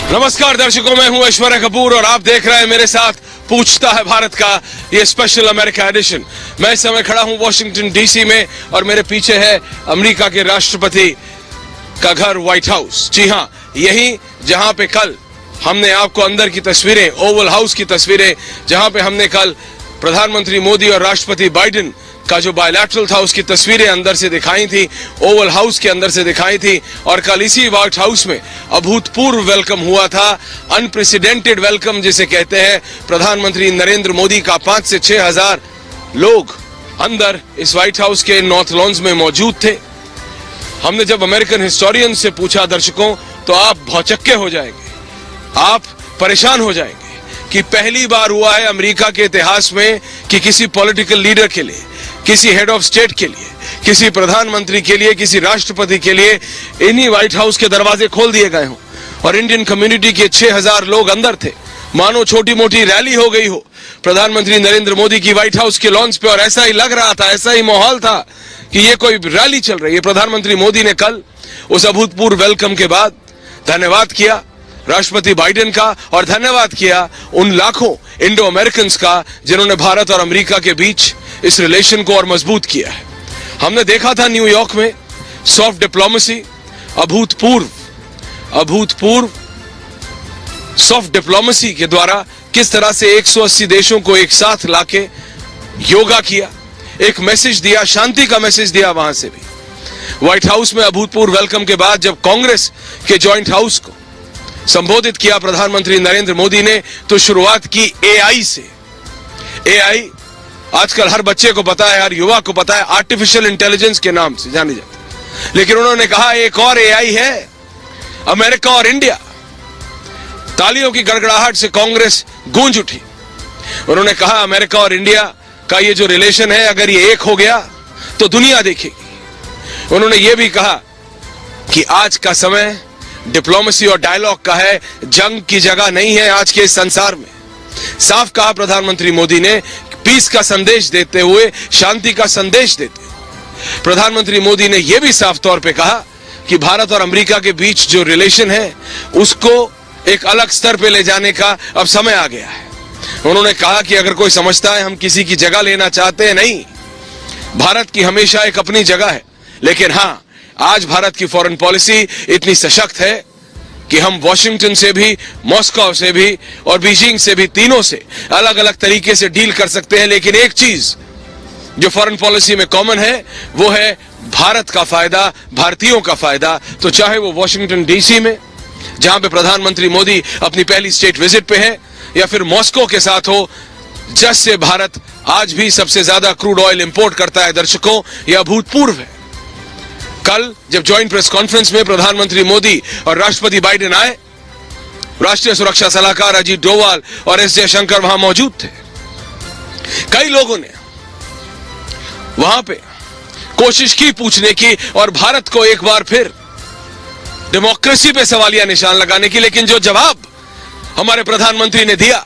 नमस्कार दर्शकों, मैं हूं ऐश्वर्या कपूर और आप देख रहे हैं मेरे साथ पूछता है भारत का ये स्पेशल अमेरिका एडिशन। मैं इस समय खड़ा हूं वॉशिंगटन डीसी में और मेरे पीछे है अमेरिका के राष्ट्रपति का घर, व्हाइट हाउस। जी हां, यही जहां पे कल हमने आपको अंदर की तस्वीरें, ओवल हाउस की तस्वीरें, जहां पे हमने कल प्रधानमंत्री मोदी और राष्ट्रपति बाइडेन का जो बायलैटरल था उसकी तस्वीरें अंदर से दिखाई थी, ओवल हाउस के अंदर से दिखाई थी। और कल इसी व्हाइट हाउस में अभूतपूर्व वेलकम हुआ था, अनप्रेसिडेंटेड वेलकम जिसे कहते हैं। प्रधानमंत्री नरेंद्र मोदी का 5 से 6 हजार लोग अंदर इस व्हाइट हाउस के नॉर्थ लॉन्स में मौजूद थे। हमने जब अमेरिकन हिस्टोरियन से पूछा दर्शकों, तो आप भौचक्के हो जाएंगे, आप परेशान हो जाएंगे कि पहली बार हुआ है अमेरिका के इतिहास में कि किसी पॉलिटिकल लीडर के लिए, किसी हेड ऑफ स्टेट के लिए, किसी प्रधानमंत्री के लिए, किसी राष्ट्रपति के लिए इन्हीं व्हाइट हाउस के दरवाजे खोल दिए गए हों और इंडियन कम्युनिटी के 6000 लोग अंदर थे। मानो छोटी मोटी रैली हो गई हो प्रधानमंत्री नरेंद्र मोदी की व्हाइट हाउस के लॉन्च पे, और ऐसा ही लग रहा था, ऐसा ही माहौल था कि ये कोई रैली चल रही है। प्रधानमंत्री मोदी ने कल उस अभूतपूर्व वेलकम के बाद धन्यवाद किया राष्ट्रपति बाइडेन का और धन्यवाद किया उन लाखों इंडो अमेरिकन का जिन्होंने भारत और अमेरिका के बीच इस रिलेशन को और मजबूत किया है। हमने देखा था न्यूयॉर्क में सॉफ्ट डिप्लोमेसी, अभूतपूर्व सॉफ्ट डिप्लोमेसी के द्वारा किस तरह से 180 देशों को एक साथ लाके योगा किया, एक मैसेज दिया, शांति का मैसेज दिया। वहां से भी व्हाइट हाउस में अभूतपूर्व वेलकम के बाद जब कांग्रेस के जॉइंट हाउस को संबोधित किया प्रधानमंत्री नरेंद्र मोदी ने, तो शुरुआत की एआई से। एआई आजकल हर बच्चे को पता है, हर युवा को पता है, आर्टिफिशियल इंटेलिजेंस के नाम से जानी जाती है। लेकिन उन्होंने कहा एक और एआई है, अमेरिका और इंडिया। तालियों की गड़गड़ाहट से कांग्रेस गूंज उठी। उन्होंने कहा अमेरिका और इंडिया का ये जो रिलेशन है, अगर ये एक हो गया तो दुनिया देखेगी। उन्होंने ये भी कहा कि आज का समय डिप्लोमेसी और डायलॉग का है, जंग की जगह नहीं है आज के इस संसार में। साफ कहा प्रधानमंत्री मोदी ने, पीस का संदेश देते हुए, शांति का संदेश देते हुए प्रधानमंत्री मोदी ने यह भी साफ तौर पे कहा कि भारत और अमेरिका के बीच जो रिलेशन है उसको एक अलग स्तर पे ले जाने का अब समय आ गया है। उन्होंने कहा कि अगर कोई समझता है हम किसी की जगह लेना चाहते हैं, नहीं, भारत की हमेशा एक अपनी जगह है। लेकिन हां, आज भारत की फॉरेन पॉलिसी इतनी सशक्त है कि हम वॉशिंगटन से भी, मॉस्को से भी और बीजिंग से भी, तीनों से अलग अलग तरीके से डील कर सकते हैं। लेकिन एक चीज जो फॉरेन पॉलिसी में कॉमन है वो है भारत का फायदा, भारतीयों का फायदा। तो चाहे वो वॉशिंगटन डीसी में जहां पे प्रधानमंत्री मोदी अपनी पहली स्टेट विजिट पे है, या फिर मॉस्को के साथ हो जिससे भारत आज भी सबसे ज्यादा क्रूड ऑयल इंपोर्ट करता है। दर्शकों, यह अभूतपूर्व है। कल जब ज्वाइंट प्रेस कॉन्फ्रेंस में प्रधानमंत्री मोदी और राष्ट्रपति बाइडेन आए, राष्ट्रीय सुरक्षा सलाहकार अजीत डोवाल और एस जयशंकर वहां मौजूद थे। कई लोगों ने वहां पे कोशिश की पूछने की और भारत को एक बार फिर डेमोक्रेसी पे सवालिया निशान लगाने की, लेकिन जो जवाब हमारे प्रधानमंत्री ने दिया,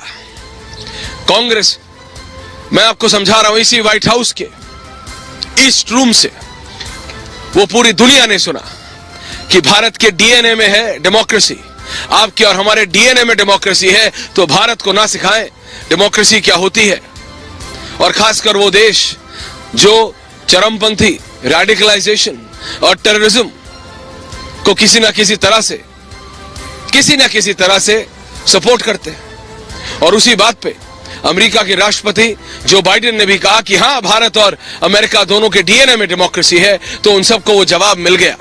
कांग्रेस, मैं आपको समझा रहा हूं, इसी व्हाइट हाउस के ईस्ट रूम से वो पूरी दुनिया ने सुना कि भारत के डीएनए में है डेमोक्रेसी। आपके और हमारे डीएनए में डेमोक्रेसी है, तो भारत को ना सिखाएं डेमोक्रेसी क्या होती है। और खासकर वो देश जो चरमपंथी रेडिकलाइजेशन और टेररिज्म को किसी ना किसी तरह से सपोर्ट करते हैं। और उसी बात पे अमेरिका के राष्ट्रपति जो बाइडेन ने भी कहा कि हां, भारत और अमेरिका दोनों के डीएनए में डेमोक्रेसी है, तो उन सबको वो जवाब मिल गया।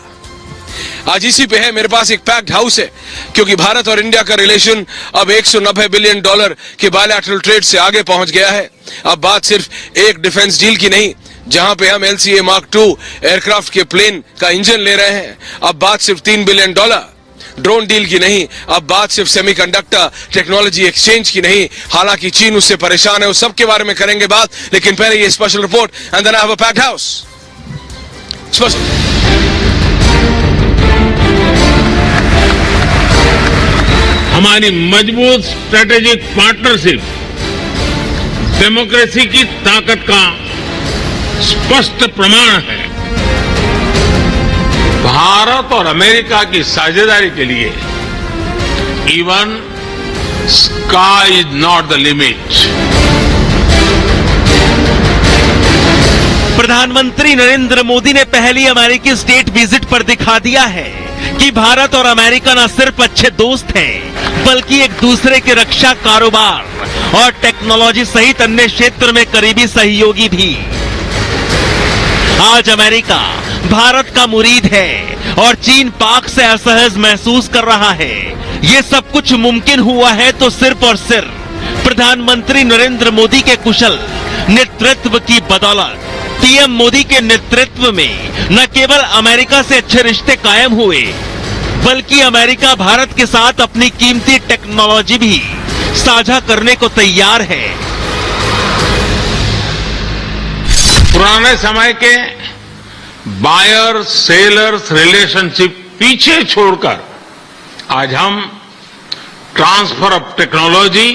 आज इसी पे है, मेरे पास एक पैक्ड हाउस है, क्योंकि भारत और इंडिया का रिलेशन अब $190 बिलियन के बायलैटरल ट्रेड से आगे पहुंच गया है। अब बात सिर्फ एक डिफेंस डील की नहीं, जहां पे हम LCA Mark II एयरक्राफ्ट के प्लेन का इंजन ले रहे हैं। अब बात सिर्फ $3 बिलियन ड्रोन डील की नहीं, अब बात सिर्फ सेमीकंडक्टर टेक्नोलॉजी एक्सचेंज की नहीं। हालांकि चीन उससे परेशान है, उस सब के बारे में करेंगे बात, लेकिन पहले ये special report and then I have a packed house special. हमारी मजबूत स्ट्रेटेजिक पार्टनरशिप डेमोक्रेसी की ताकत का स्पष्ट प्रमाण है। भारत और अमेरिका की साझेदारी के लिए Even sky is not the limit. प्रधानमंत्री नरेंद्र मोदी ने पहली अमेरिकी स्टेट विजिट पर दिखा दिया है कि भारत और अमेरिका न सिर्फ अच्छे दोस्त हैं, बल्कि एक दूसरे के रक्षा, कारोबार और टेक्नोलॉजी सहित अन्य क्षेत्र में करीबी सहयोगी भी। आज अमेरिका भारत का मुरीद है और चीन पाक से असहज महसूस कर रहा है। ये सब कुछ मुमकिन हुआ है तो सिर्फ और सिर्फ प्रधानमंत्री नरेंद्र मोदी के कुशल नेतृत्व की बदौलत। पीएम मोदी के नेतृत्व में न केवल अमेरिका से अच्छे रिश्ते कायम हुए, बल्कि अमेरिका भारत के साथ अपनी कीमती टेक्नोलॉजी भी साझा करने को तैयार है। पुराने समय के बायर सेलर्स रिलेशनशिप पीछे छोड़कर आज हम ट्रांसफर ऑफ टेक्नोलॉजी,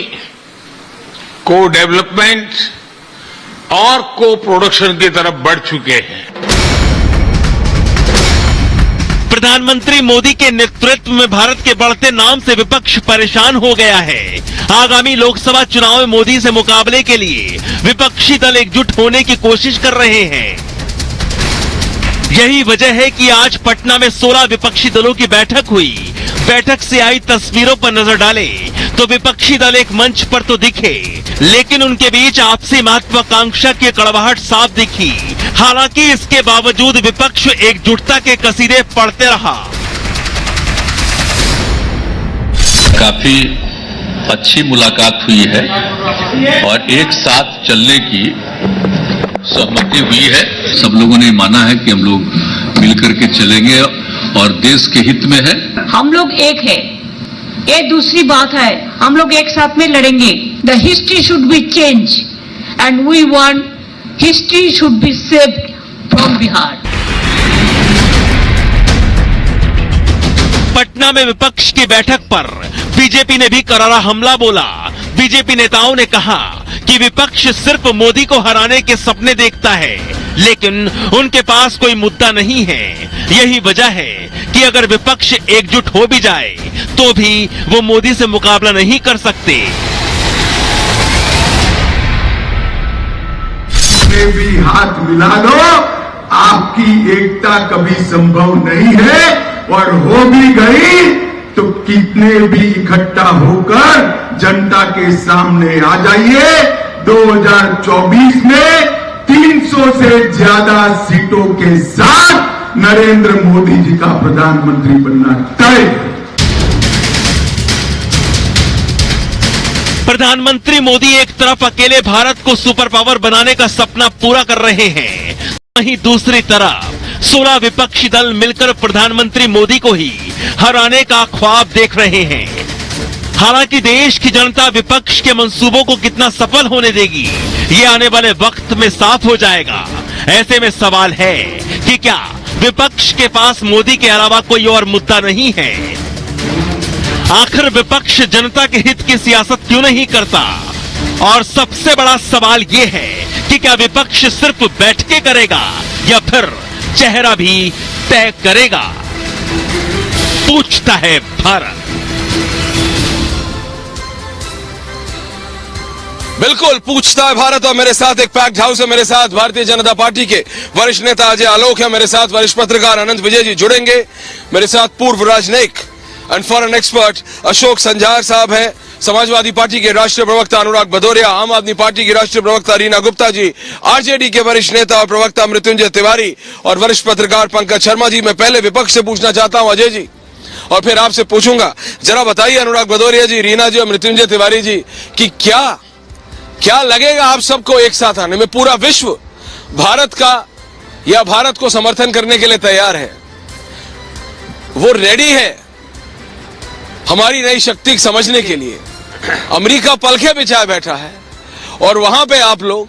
को डेवलपमेंट और को प्रोडक्शन की तरफ बढ़ चुके हैं। प्रधानमंत्री मोदी के नेतृत्व में भारत के बढ़ते नाम से विपक्ष परेशान हो गया है। आगामी लोकसभा चुनाव में मोदी से मुकाबले के लिए विपक्षी दल एकजुट होने की कोशिश कर रहे हैं। यही वजह है कि आज पटना में 16 विपक्षी दलों की बैठक हुई। बैठक से आई तस्वीरों पर नजर डालें तो विपक्षी दल एक मंच पर तो दिखे, लेकिन उनके बीच आपसी महत्वाकांक्षा की कड़वाहट साफ दिखी। हालांकि इसके बावजूद विपक्ष एकजुटता के कसीदे पढ़ते रहा। काफी अच्छी मुलाकात हुई है और एक साथ चलने की सहमति हुई है। सब लोगों ने माना है कि हम लोग मिलकर के चलेंगे और देश के हित में है। हम लोग एक है, ये दूसरी बात है, हम लोग एक साथ में लड़ेंगे। The history should be change and we want history should be saved from Bihar. Patna में विपक्ष की बैठक पर बीजेपी ने भी करारा हमला बोला। बीजेपी नेताओं ने कहा कि विपक्ष सिर्फ मोदी को हराने के सपने देखता है, लेकिन उनके पास कोई मुद्दा नहीं है। यही वजह है कि अगर विपक्ष एकजुट हो भी जाए तो भी वो मोदी से मुकाबला नहीं कर सकते। भी हाथ मिला लो, आपकी एकता कभी संभव नहीं है, और हो भी गई तो कितने भी इकट्ठा होकर जनता के सामने आ जाइए। 2024 में 300 से ज्यादा सीटों के साथ नरेंद्र मोदी जी का प्रधानमंत्री बनना तय है। प्रधानमंत्री मोदी एक तरफ अकेले भारत को सुपर पावर बनाने का सपना पूरा कर रहे हैं, वहीं दूसरी तरफ 16 विपक्षी दल मिलकर प्रधानमंत्री मोदी को ही हराने का ख्वाब देख रहे हैं। हालांकि देश की जनता विपक्ष के मंसूबों को कितना सफल होने देगी, ये आने वाले वक्त में साफ हो जाएगा। ऐसे में सवाल है कि क्या विपक्ष के पास मोदी के अलावा कोई और मुद्दा नहीं है? आखिर विपक्ष जनता के हित की सियासत क्यों नहीं करता? और सबसे बड़ा सवाल ये है कि क्या विपक्ष सिर्फ बैठके करेगा या फिर चेहरा भी तय करेगा? पूछता है भारत। बिल्कुल पूछता है भारत। और मेरे साथ एक पैक्ड हाउस है। मेरे साथ भारतीय जनता पार्टी के वरिष्ठ नेता अजय आलोक है। मेरे साथ वरिष्ठ पत्रकार अनंत विजय जी जुड़ेंगे। मेरे साथ पूर्व राजनयिक and foreign expert Ashok Sanjar साहब हैं। समाजवादी पार्टी के राष्ट्रीय प्रवक्ता अनुराग भदौरिया, आम आदमी पार्टी की राष्ट्रीय प्रवक्ता रीना गुप्ता जी, आरजेडी के वरिष्ठ नेता और प्रवक्ता मृत्युंजय तिवारी और वरिष्ठ पत्रकार पंकज शर्मा जी। मैं पहले विपक्ष से पूछना चाहता हूं अजय जी, और फिर आपसे पूछूंगा। जरा बताइए अनुराग भदौरिया जी, रीना जी और मृत्युंजय तिवारी जी कि क्या लगेगा आप सबको एक साथ आने में? पूरा विश्व भारत का या भारत को समर्थन करने के लिए तैयार है, वो रेडी है हमारी नई शक्ति समझने के लिए। अमेरिका पलखे बिछाए बैठा है और वहां पे आप लोग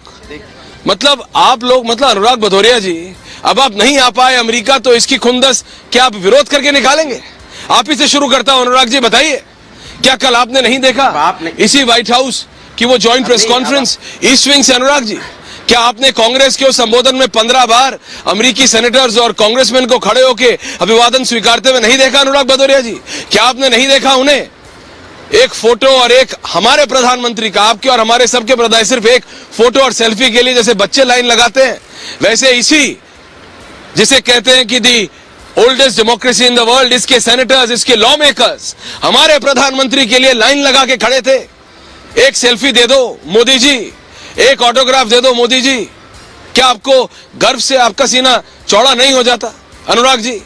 मतलब अनुराग भदौरिया जी, अब आप नहीं आ पाए अमेरिका, तो इसकी खुंदस क्या आप विरोध करके निकालेंगे? आप ही से शुरू करता हूं अनुराग जी, बताइए क्या कल आपने नहीं देखा इसी व्हाइट हाउस कि वो joint press conference east wing से? अनुराग जी, क्या आपने कांग्रेस के संबोधन में 15 बार अमेरिकी सेनेटर्स और कांग्रेसमैन को खड़े होकर अभिवादन स्वीकारते हुए नहीं देखा? अनुराग भदौरिया जी, क्या आपने नहीं देखा उन्हें? एक फोटो और एक हमारे प्रधानमंत्री का, आपके और हमारे सबके प्रधान, सिर्फ एक फोटो और सेल्फी के लिए जैसे बच्चे लाइन लगाते हैं, वैसे इसी जिसे कहते हैं कि दी oldest democracy in the world, इसके सेनेटर्स, इसके लॉ मेकर्स हमारे प्रधानमंत्री के लिए लाइन लगा के खड़े थे। एक सेल्फी दे दो मोदी जी, एक ऑटोग्राफ दे दो मोदी जी। क्या आपको गर्व से आपका सीना चौड़ा नहीं हो जाता अनुराग जी?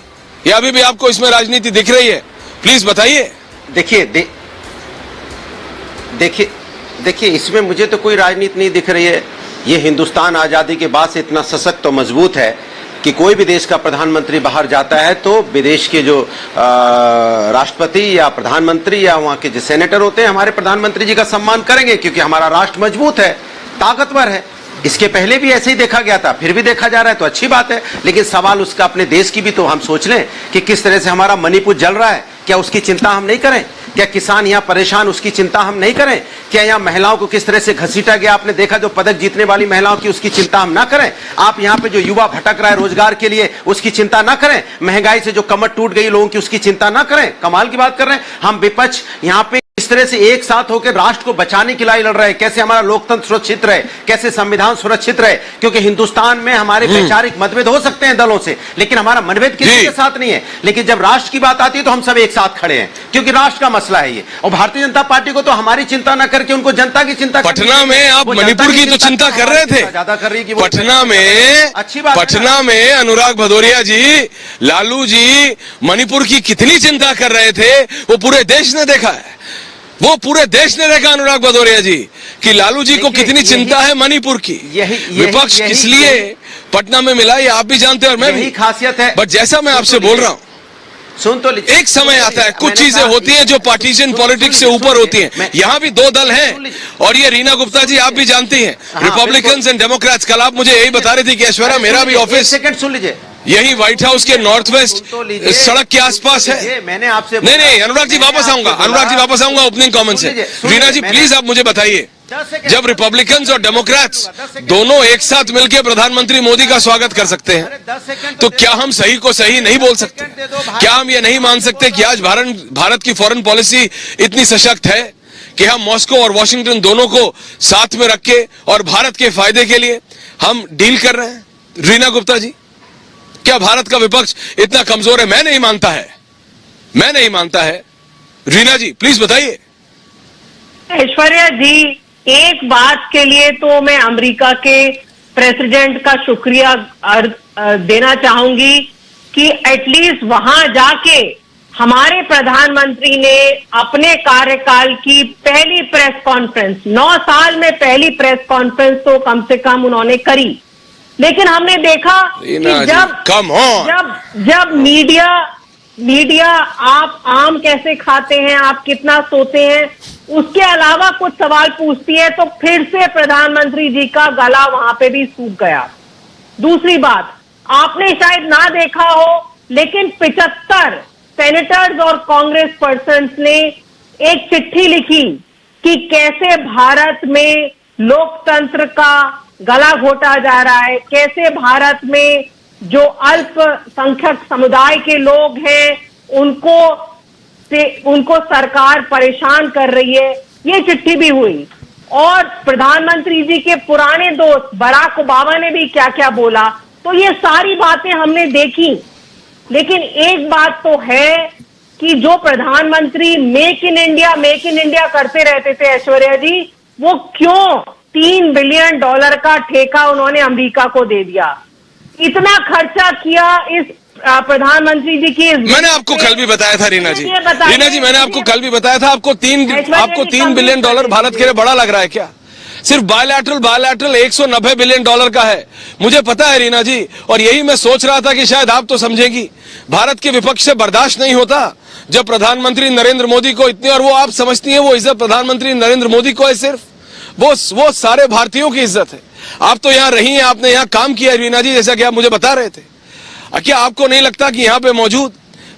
या अभी भी आपको इसमें राजनीति दिख रही है? प्लीज बताइए। देखिए इसमें मुझे तो कोई राजनीति नहीं दिख रही है। ये हिंदुस्तान आजादी के बाद से इतना सशक्त और मजबूत है कि कोई भी देश का प्रधानमंत्री बाहर जाता है तो विदेश के जो राष्ट्रपति या प्रधानमंत्री या वहां के जो सेनेटर होते हैं हमारे प्रधानमंत्री जी का सम्मान करेंगे, क्योंकि हमारा राष्ट्र मजबूत है, ताकतवर है। इसके पहले भी ऐसे ही देखा गया था, फिर भी देखा जा रहा है, तो अच्छी बात है। लेकिन सवाल उसका अपने देश की भी तो हम सोच लें कि किस तरह से हमारा मणिपुर जल रहा है, क्या उसकी चिंता हम नहीं करें? क्या किसान यहाँ परेशान, उसकी चिंता हम नहीं करें? क्या यहाँ महिलाओं को किस तरह से घसीटा गया, आपने देखा जो पदक जीतने वाली महिलाओं की, उसकी चिंता हम ना करें? आप यहाँ पे जो युवा भटक रहा है रोजगार के लिए, उसकी चिंता ना करें? महंगाई से जो कमर टूट गई लोगों की, उसकी चिंता ना करें? कमाल की बात कर रहे हैं। हम विपक्ष यहाँ पे इस तरह से एक साथ होकर राष्ट्र को बचाने की लड़ाई लड़ रहे हैं, कैसे हमारा लोकतंत्र सुरक्षित रहे, कैसे संविधान सुरक्षित रहे। क्योंकि हिंदुस्तान में हमारे वैचारिक मतभेद हो सकते हैं दलों से, लेकिन हमारा मतभेद किसी के साथ नहीं है। लेकिन जब राष्ट्र की बात आती है तो हम सब एक साथ खड़े हैं, क्योंकि राष्ट्र का मसला है ये। और भारतीय जनता पार्टी को तो हमारी चिंता ना करके उनको जनता की चिंता। पटना में आप मणिपुर की तो चिंता कर रहे थे, ज्यादा कर रही है। पटना में अच्छी बात, पटना में अनुराग भदौरिया जी, लालू जी मणिपुर की कितनी चिंता कर रहे थे, वो पूरे देश ने देखा है। वो पूरे देश ने देखा अनुराग भदौरिया जी कि लालू जी को कितनी चिंता है मणिपुर की। विपक्ष किस लिए पटना में मिला ये आप भी जानते हैं और मैं भी। खासियत है। बट जैसा मैं आपसे बोल रहा हूं, सुन तो लीजिए, एक समय आता है कुछ चीजें होती हैं जो पार्टीशन पॉलिटिक्स से ऊपर होती हैं। यहां भी दो दल हैं और ये रीना गुप्ता जी आप भी जानती हैं, रिपब्लिकन्स एंड डेमोक्रेट्स। कल आप मुझे यही बता रही थी कि ऐश्वर्या मेरा भी ऑफिस सुन लीजिए, यही व्हाइट हाउस के नॉर्थ वेस्ट सड़क के आसपास है। मैंने आपसे नहीं अनुराग जी वापस आऊंगा, अनुराग जी वापस आऊंगा ओपनिंग कमेंट से। रीना जी प्लीज आप मुझे बताइए, जब रिपब्लिकन्स और डेमोक्रेट्स दोनों एक साथ मिलकर प्रधानमंत्री मोदी का स्वागत कर सकते हैं, तो क्या हम सही को सही नहीं बोल सकते? क्या हम ये नहीं मान सकते कि आज भारत की फॉरेन पॉलिसी इतनी सशक्त है कि हम मॉस्को और वॉशिंगटन दोनों को साथ में रख के और भारत के फायदे के लिए हम डील कर रहे हैं? रीना गुप्ता जी, क्या भारत का विपक्ष इतना कमजोर है? मैं नहीं मानता है। रीना जी प्लीज बताइए। ऐश्वर्या जी, एक बात के लिए तो मैं अमेरिका के प्रेसिडेंट का शुक्रिया देना चाहूंगी कि एटलीस्ट वहां जाके हमारे प्रधानमंत्री ने अपने कार्यकाल की पहली प्रेस कॉन्फ्रेंस, 9 साल में पहली प्रेस कॉन्फ्रेंस तो कम से कम उन्होंने करी। लेकिन हमने देखा कि जब मीडिया आप आम कैसे खाते हैं, आप कितना सोते हैं, उसके अलावा कुछ सवाल पूछती है तो फिर से प्रधानमंत्री जी का गला वहां पे भी सूख गया। दूसरी बात, आपने शायद ना देखा हो, लेकिन 75 सेनेटर्स और कांग्रेस पर्सन्स ने एक चिट्ठी लिखी कि कैसे भारत में लोकतंत्र का गला घोटा जा रहा है, कैसे भारत में जो अल्पसंख्यक समुदाय के लोग हैं उनको सरकार परेशान कर रही है। ये चिट्ठी भी हुई और प्रधानमंत्री जी के पुराने दोस्त बराक ओबामा ने भी क्या क्या बोला, तो ये सारी बातें हमने देखी। लेकिन एक बात तो है कि जो प्रधानमंत्री मेक इन इंडिया करते रहते थे ऐश्वर्या जी, वो क्यों $3 बिलियन का ठेका उन्होंने अमेरिका को दे दिया? इतना खर्चा किया इस प्रधानमंत्री जी की। मैंने आपको कल भी बताया था रीना जी, मैंने आपको कल भी बताया था, आपको 3 बिलियन डॉलर भारत के लिए बड़ा लग रहा है क्या? सिर्फ बायलैटरल 190 बिलियन डॉलर का है। मुझे पता है रीना जी, और यही मैं सोच रहा था कि शायद आप तो समझेगी, भारत के विपक्ष से बर्दाश्त नहीं होता जब प्रधानमंत्री नरेंद्र मोदी को इतनी, और वो आप समझती हैं वो इज्जत प्रधानमंत्री नरेंद्र मोदी को है, सिर्फ वो सारे भारतीयों की इज्जत है। आप तो यहाँ रही हैं, आपने यहाँ काम किया रीना जी, जैसा कि आप मुझे बता रहे थे। क्या आपको नहीं लगता कि यहाँ पे मौजूद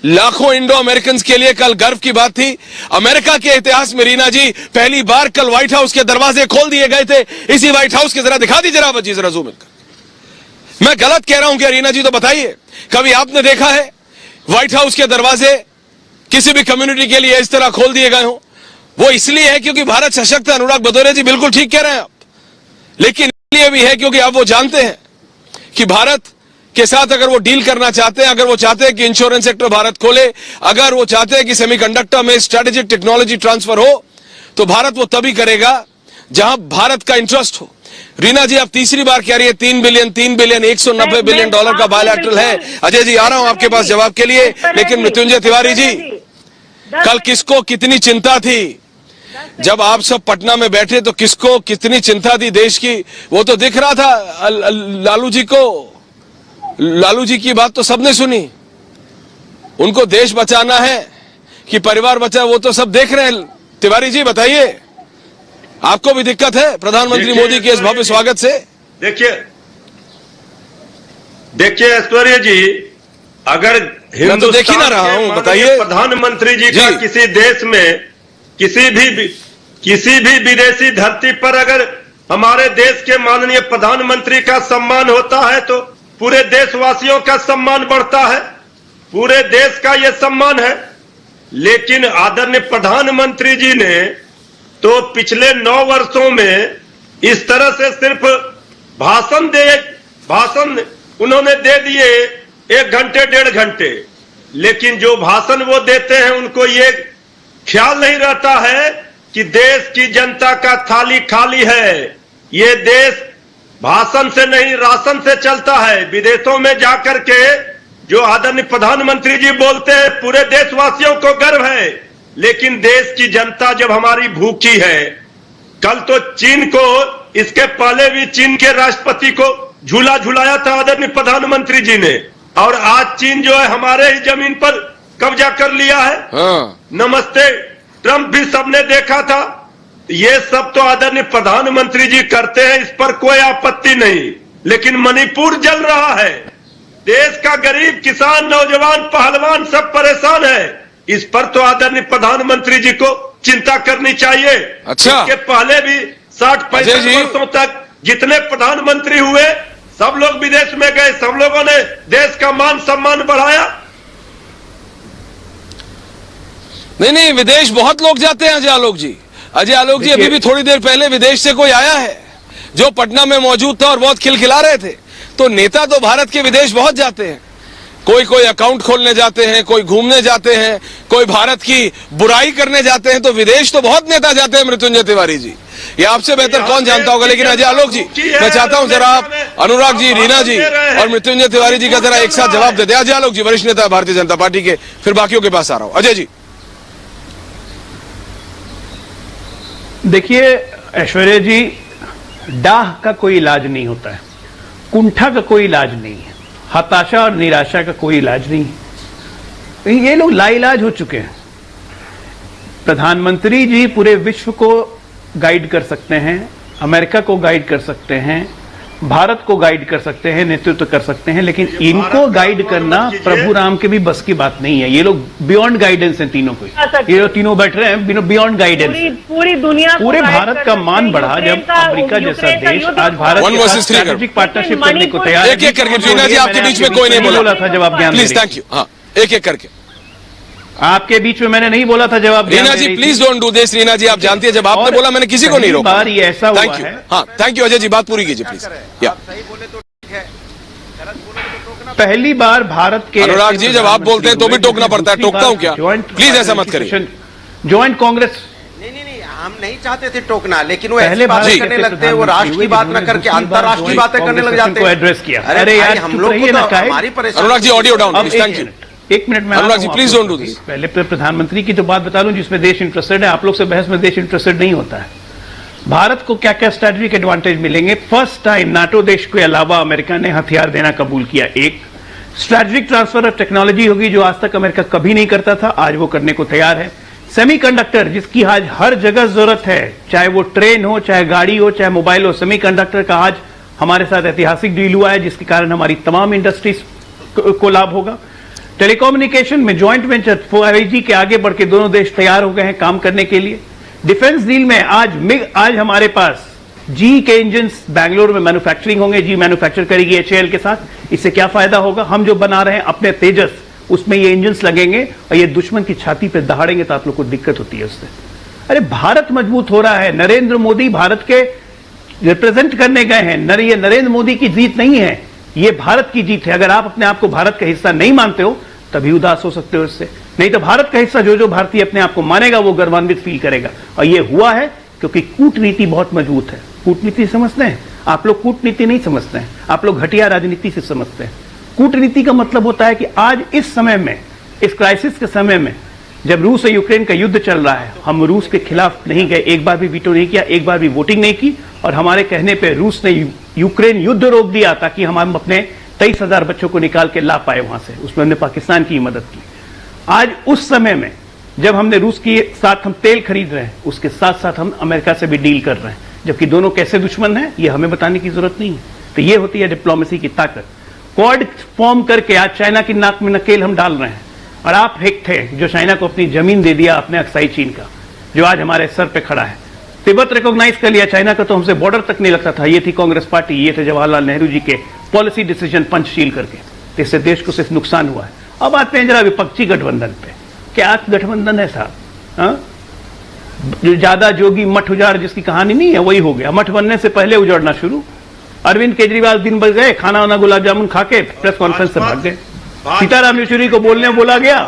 लाखों इंडो अमेरिकन के लिए कल गर्व की बात थी? अमेरिका के इतिहास में रीना जी पहली बार कल व्हाइट हाउस के दरवाजे खोल दिए गए थे। इसी व्हाइट हाउस के जरा दिखा दीजिए जरा बच्ची, जरा जूम इन कर। मैं गलत कह रहा हूं क्या रीना जी? तो बताइए, कभी आपने देखा है व्हाइट हाउस के दरवाजे किसी भी कम्युनिटी के लिए इस तरह खोल दिए गए हो? वो इसलिए है क्योंकि भारत सशक्त है। अनुराग भदौरिया जी बिल्कुल ठीक कह रहे हैं आप, लेकिन इसलिए भी है क्योंकि अब वो जानते हैं कि भारत के साथ अगर वो डील करना चाहते हैं, अगर वो चाहते हैं कि इंश्योरेंस सेक्टर भारत खोले, अगर वो चाहते हैं कि सेमीकंडक्टर में स्ट्रेटेजिक टेक्नोलॉजी ट्रांसफर हो, तो भारत वो तभी करेगा जहां भारत का इंटरेस्ट हो। रीना जी, आप तीसरी बार कह रही है 3 बिलियन 190 बिलियन डॉलर का बायलैटरल है। अजय जी, आ रहा हूं आपके पास जवाब के लिए, लेकिन मृत्युंजय तिवारी जी, कल किसको कितनी चिंता थी जब आप सब पटना में बैठे, तो किसको कितनी चिंता थी देश की, वो तो दिख रहा था लालू जी को। लालू जी की बात तो सबने सुनी, उनको देश बचाना है कि परिवार बचा, वो तो सब देख रहे हैं। तिवारी जी बताइए, आपको भी दिक्कत है प्रधानमंत्री मोदी के इस भव्य स्वागत से? देखिए ऐश्वर्या जी, अगर मैं तो देख ही ना रहा हूं, बताइए। प्रधानमंत्री जी का किसी देश में किसी भी विदेशी धरती पर अगर हमारे देश के माननीय प्रधानमंत्री का सम्मान होता है तो पूरे देशवासियों का सम्मान बढ़ता है, पूरे देश का यह सम्मान है। लेकिन आदरणीय प्रधानमंत्री जी ने तो पिछले 9 वर्षों में इस तरह से सिर्फ भाषण उन्होंने दे दिए 1 घंटे 1.5 घंटे, लेकिन जो भाषण वो देते हैं उनको ये ख्याल नहीं रहता है कि देश की जनता का थाली खाली है। ये देश भाषण से नहीं राशन से चलता है। विदेशों में जाकर के जो आदरणीय प्रधानमंत्री जी बोलते हैं, पूरे देशवासियों को गर्व है, लेकिन देश की जनता जब हमारी भूखी है, कल तो चीन को, इसके पहले भी चीन के राष्ट्रपति को झूला झुलाया था आदरणीय प्रधानमंत्री जी ने, और आज चीन जो है हमारे ही जमीन पर कब्जा कर लिया है। नमस्ते ट्रंप भी सबने देखा था। ये सब तो आदरणीय प्रधानमंत्री जी करते हैं, इस पर कोई आपत्ति नहीं, लेकिन मणिपुर जल रहा है, देश का गरीब किसान, नौजवान, पहलवान सब परेशान है। इस पर तो आदरणीय प्रधानमंत्री जी को चिंता करनी चाहिए। अच्छा, इसके पहले भी 60-65 वर्षों तक जितने प्रधानमंत्री हुए सब लोग विदेश में गए, सब लोगों ने देश का मान सम्मान बढ़ाया। नहीं, विदेश बहुत लोग जाते हैं। अजय आलोक जी, अभी भी थोड़ी देर पहले विदेश से कोई आया है जो पटना में मौजूद था और बहुत खिलखिला रहे थे। तो नेता तो भारत के विदेश बहुत जाते हैं, कोई अकाउंट खोलने जाते हैं, कोई घूमने जाते हैं, कोई भारत की बुराई करने जाते हैं, तो विदेश तो बहुत नेता जाते हैं। मृत्युंजय तिवारी जी, ये आपसे बेहतर कौन जानता होगा। लेकिन अजय आलोक जी, मैं चाहता हूं जरा आप अनुराग जी, रीना जी और मृत्युंजय तिवारी जी का जरा एक साथ जवाब दे दें। अजय आलोक जी वरिष्ठ नेता भारतीय जनता पार्टी के, फिर बाकियों के पास आ रहा हूं। अजय जी, देखिए ऐश्वर्या जी, डाह का कोई इलाज नहीं होता है, कुंठा का कोई इलाज नहीं है, हताशा और निराशा का कोई इलाज नहीं है। ये लोग लाइलाज हो चुके हैं। प्रधानमंत्री जी पूरे विश्व को गाइड कर सकते हैं, अमेरिका को गाइड कर सकते हैं, भारत को गाइड कर सकते हैं, नेतृत्व कर सकते हैं, लेकिन इनको गाइड करना प्रभु राम के भी बस की बात नहीं है। ये लोग बियॉन्ड गाइडेंस हैं तीनों को। ये जो तीनों बैठ रहे हैं बियॉन्ड गाइडेंस। पूरी दुनिया, पूरे भारत का मान बढ़ा जब अमेरिका जैसा देश आज भारत के साथ स्ट्रेटेजिक पार्टनरशिप करने को तैयार है। एक-एक करके रीना जी, आपके बीच में कोई नहीं बोला था जवाब ज्ञान। Please, thank you. हाँ, एक-एक करके। आपके बीच में मैंने नहीं बोला था जवाब। Reena ji please don't do this. Reena ji, आप जानती है जब आपने बोला मैंने किसी को नहीं रोका। बार ये ऐसा हुआ है। हाँ, थैंक यू अजय जी, बात पूरी कीजिए प्लीज। पहली बार भारत के अनुराग जी, जब आप बोलते हैं तो भी टोकना पड़ता है, टोकता हूं क्या? प्लीज ऐसा मत करिए। ज्वाइंट कांग्रेस, नहीं, हम नहीं चाहते थे टोकना, लेकिन वो ऐसी बातें करने लगते हैं, वो राष्ट्र की बात न करके अंतर्राष्ट्रीय बातें करने लग जाते हैं। एड्रेस किया। अरे यार, हम लोग को तो हमारी परेशानी। Anurag ji, audio down please. Thank you. एक मिनट में Anurag ji please don't do this. पहले प्रधानमंत्री की तो बात बता लूं जिसमें देश इंटरेस्टेड है। आप लोग से बहस में देश इंटरेस्टेड नहीं होता है। भारत को क्या क्या स्ट्रेटेजिक एडवांटेज मिलेंगे? फर्स्ट टाइम नाटो देश के अलावा अमेरिका ने हथियार देना कबूल किया। एक स्ट्रेटेजिक ट्रांसफर ऑफ टेक्नोलॉजी होगी जो आज तक अमेरिका कभी नहीं करता था, आज वो करने को तैयार है। सेमीकंडक्टर, जिसकी आज हर जगह जरूरत है, चाहे वो ट्रेन हो, चाहे गाड़ी हो, चाहे मोबाइल हो, सेमीकंडक्टर का आज हमारे साथ ऐतिहासिक डील हुआ है जिसके कारण हमारी तमाम इंडस्ट्रीज को लाभ होगा। टेलीकम्युनिकेशन में ज्वाइंट वेंचर 5G के आगे बढ़ के दोनों देश तैयार हो गए हैं काम करने के लिए। डिफेंस डील में आज हमारे पास जी के इंजन बैंगलोर में मैन्युफैक्चरिंग होंगे, जी मैन्युफैक्चर करेगी HAL के साथ। इससे क्या फायदा होगा? हम जो बना रहे हैं अपने तेजस, उसमें ये इंजन लगेंगे और ये दुश्मन की छाती पे दहाड़ेंगे तो आप लोग को दिक्कत होती है उससे। अरे भारत मजबूत हो रहा है, नरेंद्र मोदी भारत के रिप्रेजेंट करने गए हैं। ये नरेंद्र मोदी की जीत नहीं है, ये भारत की जीत है। अगर आप अपने आप को भारत का हिस्सा नहीं मानते हो तभी उदास हो सकते हो इससे, नहीं तो भारत का हिस्सा जो भारतीय अपने आप को मानेगा वो गर्वान्वित फील करेगा। और ये हुआ है क्योंकि कूटनीति बहुत मजबूत है। कूटनीति समझते हैं आप लोग? कूटनीति नहीं समझते हैं आप लोग, घटिया राजनीति से समझते हैं। कूटनीति का मतलब होता है कि आज इस समय में, इस क्राइसिस के समय में, जब रूस और यूक्रेन का युद्ध चल रहा है, हम रूस के खिलाफ नहीं गए, एक बार भी वीटो नहीं किया, एक बार भी वोटिंग नहीं की, और हमारे कहने पे रूस ने यूक्रेन युद्ध रोक दिया ताकि हम अपने 23,000 बच्चों को निकाल के ला पाए वहां से। उसमें हमने पाकिस्तान की मदद की। आज उस समय में जब हमने रूस के साथ हम तेल खरीद रहे हैं, उसके साथ साथ हम अमेरिका से भी डील कर रहे हैं, जबकि दोनों कैसे दुश्मन हैं ये हमें बताने की जरूरत नहीं है। तो ये होती है डिप्लोमेसी की ताकत। क्वाड फॉर्म करके आज चाइना की नाक में नकेल हम डाल रहे हैं, और आप एक थे जो चाइना को अपनी जमीन दे दिया, अपने अक्साई चीन का, जो आज हमारे सर पे खड़ा है। तिब्बत रिकॉग्नाइज कर लिया चाइना का, तो हमसे बॉर्डर तक नहीं लगता था। ये थी कांग्रेस पार्टी, ये थे जवाहरलाल नेहरू जी के पॉलिसी डिसीजन पंचशील करके। तो इससे देश को सिर्फ नुकसान हुआ है। अब आते हैं जरा विपक्षी गठबंधन पे। क्या गठबंधन है साहब? जो ज्यादा जोगी मठ उजाड़ जिसकी कहानी नहीं है वही हो गया। मठ बनने से पहले उजाड़ना शुरू। अरविंद केजरीवाल दिन भर गए, खाना वाना गुलाब जामुन खा के प्रेस कॉन्फ्रेंस से भाग गए। सीताराम येचुरी को बोलने बोला गया,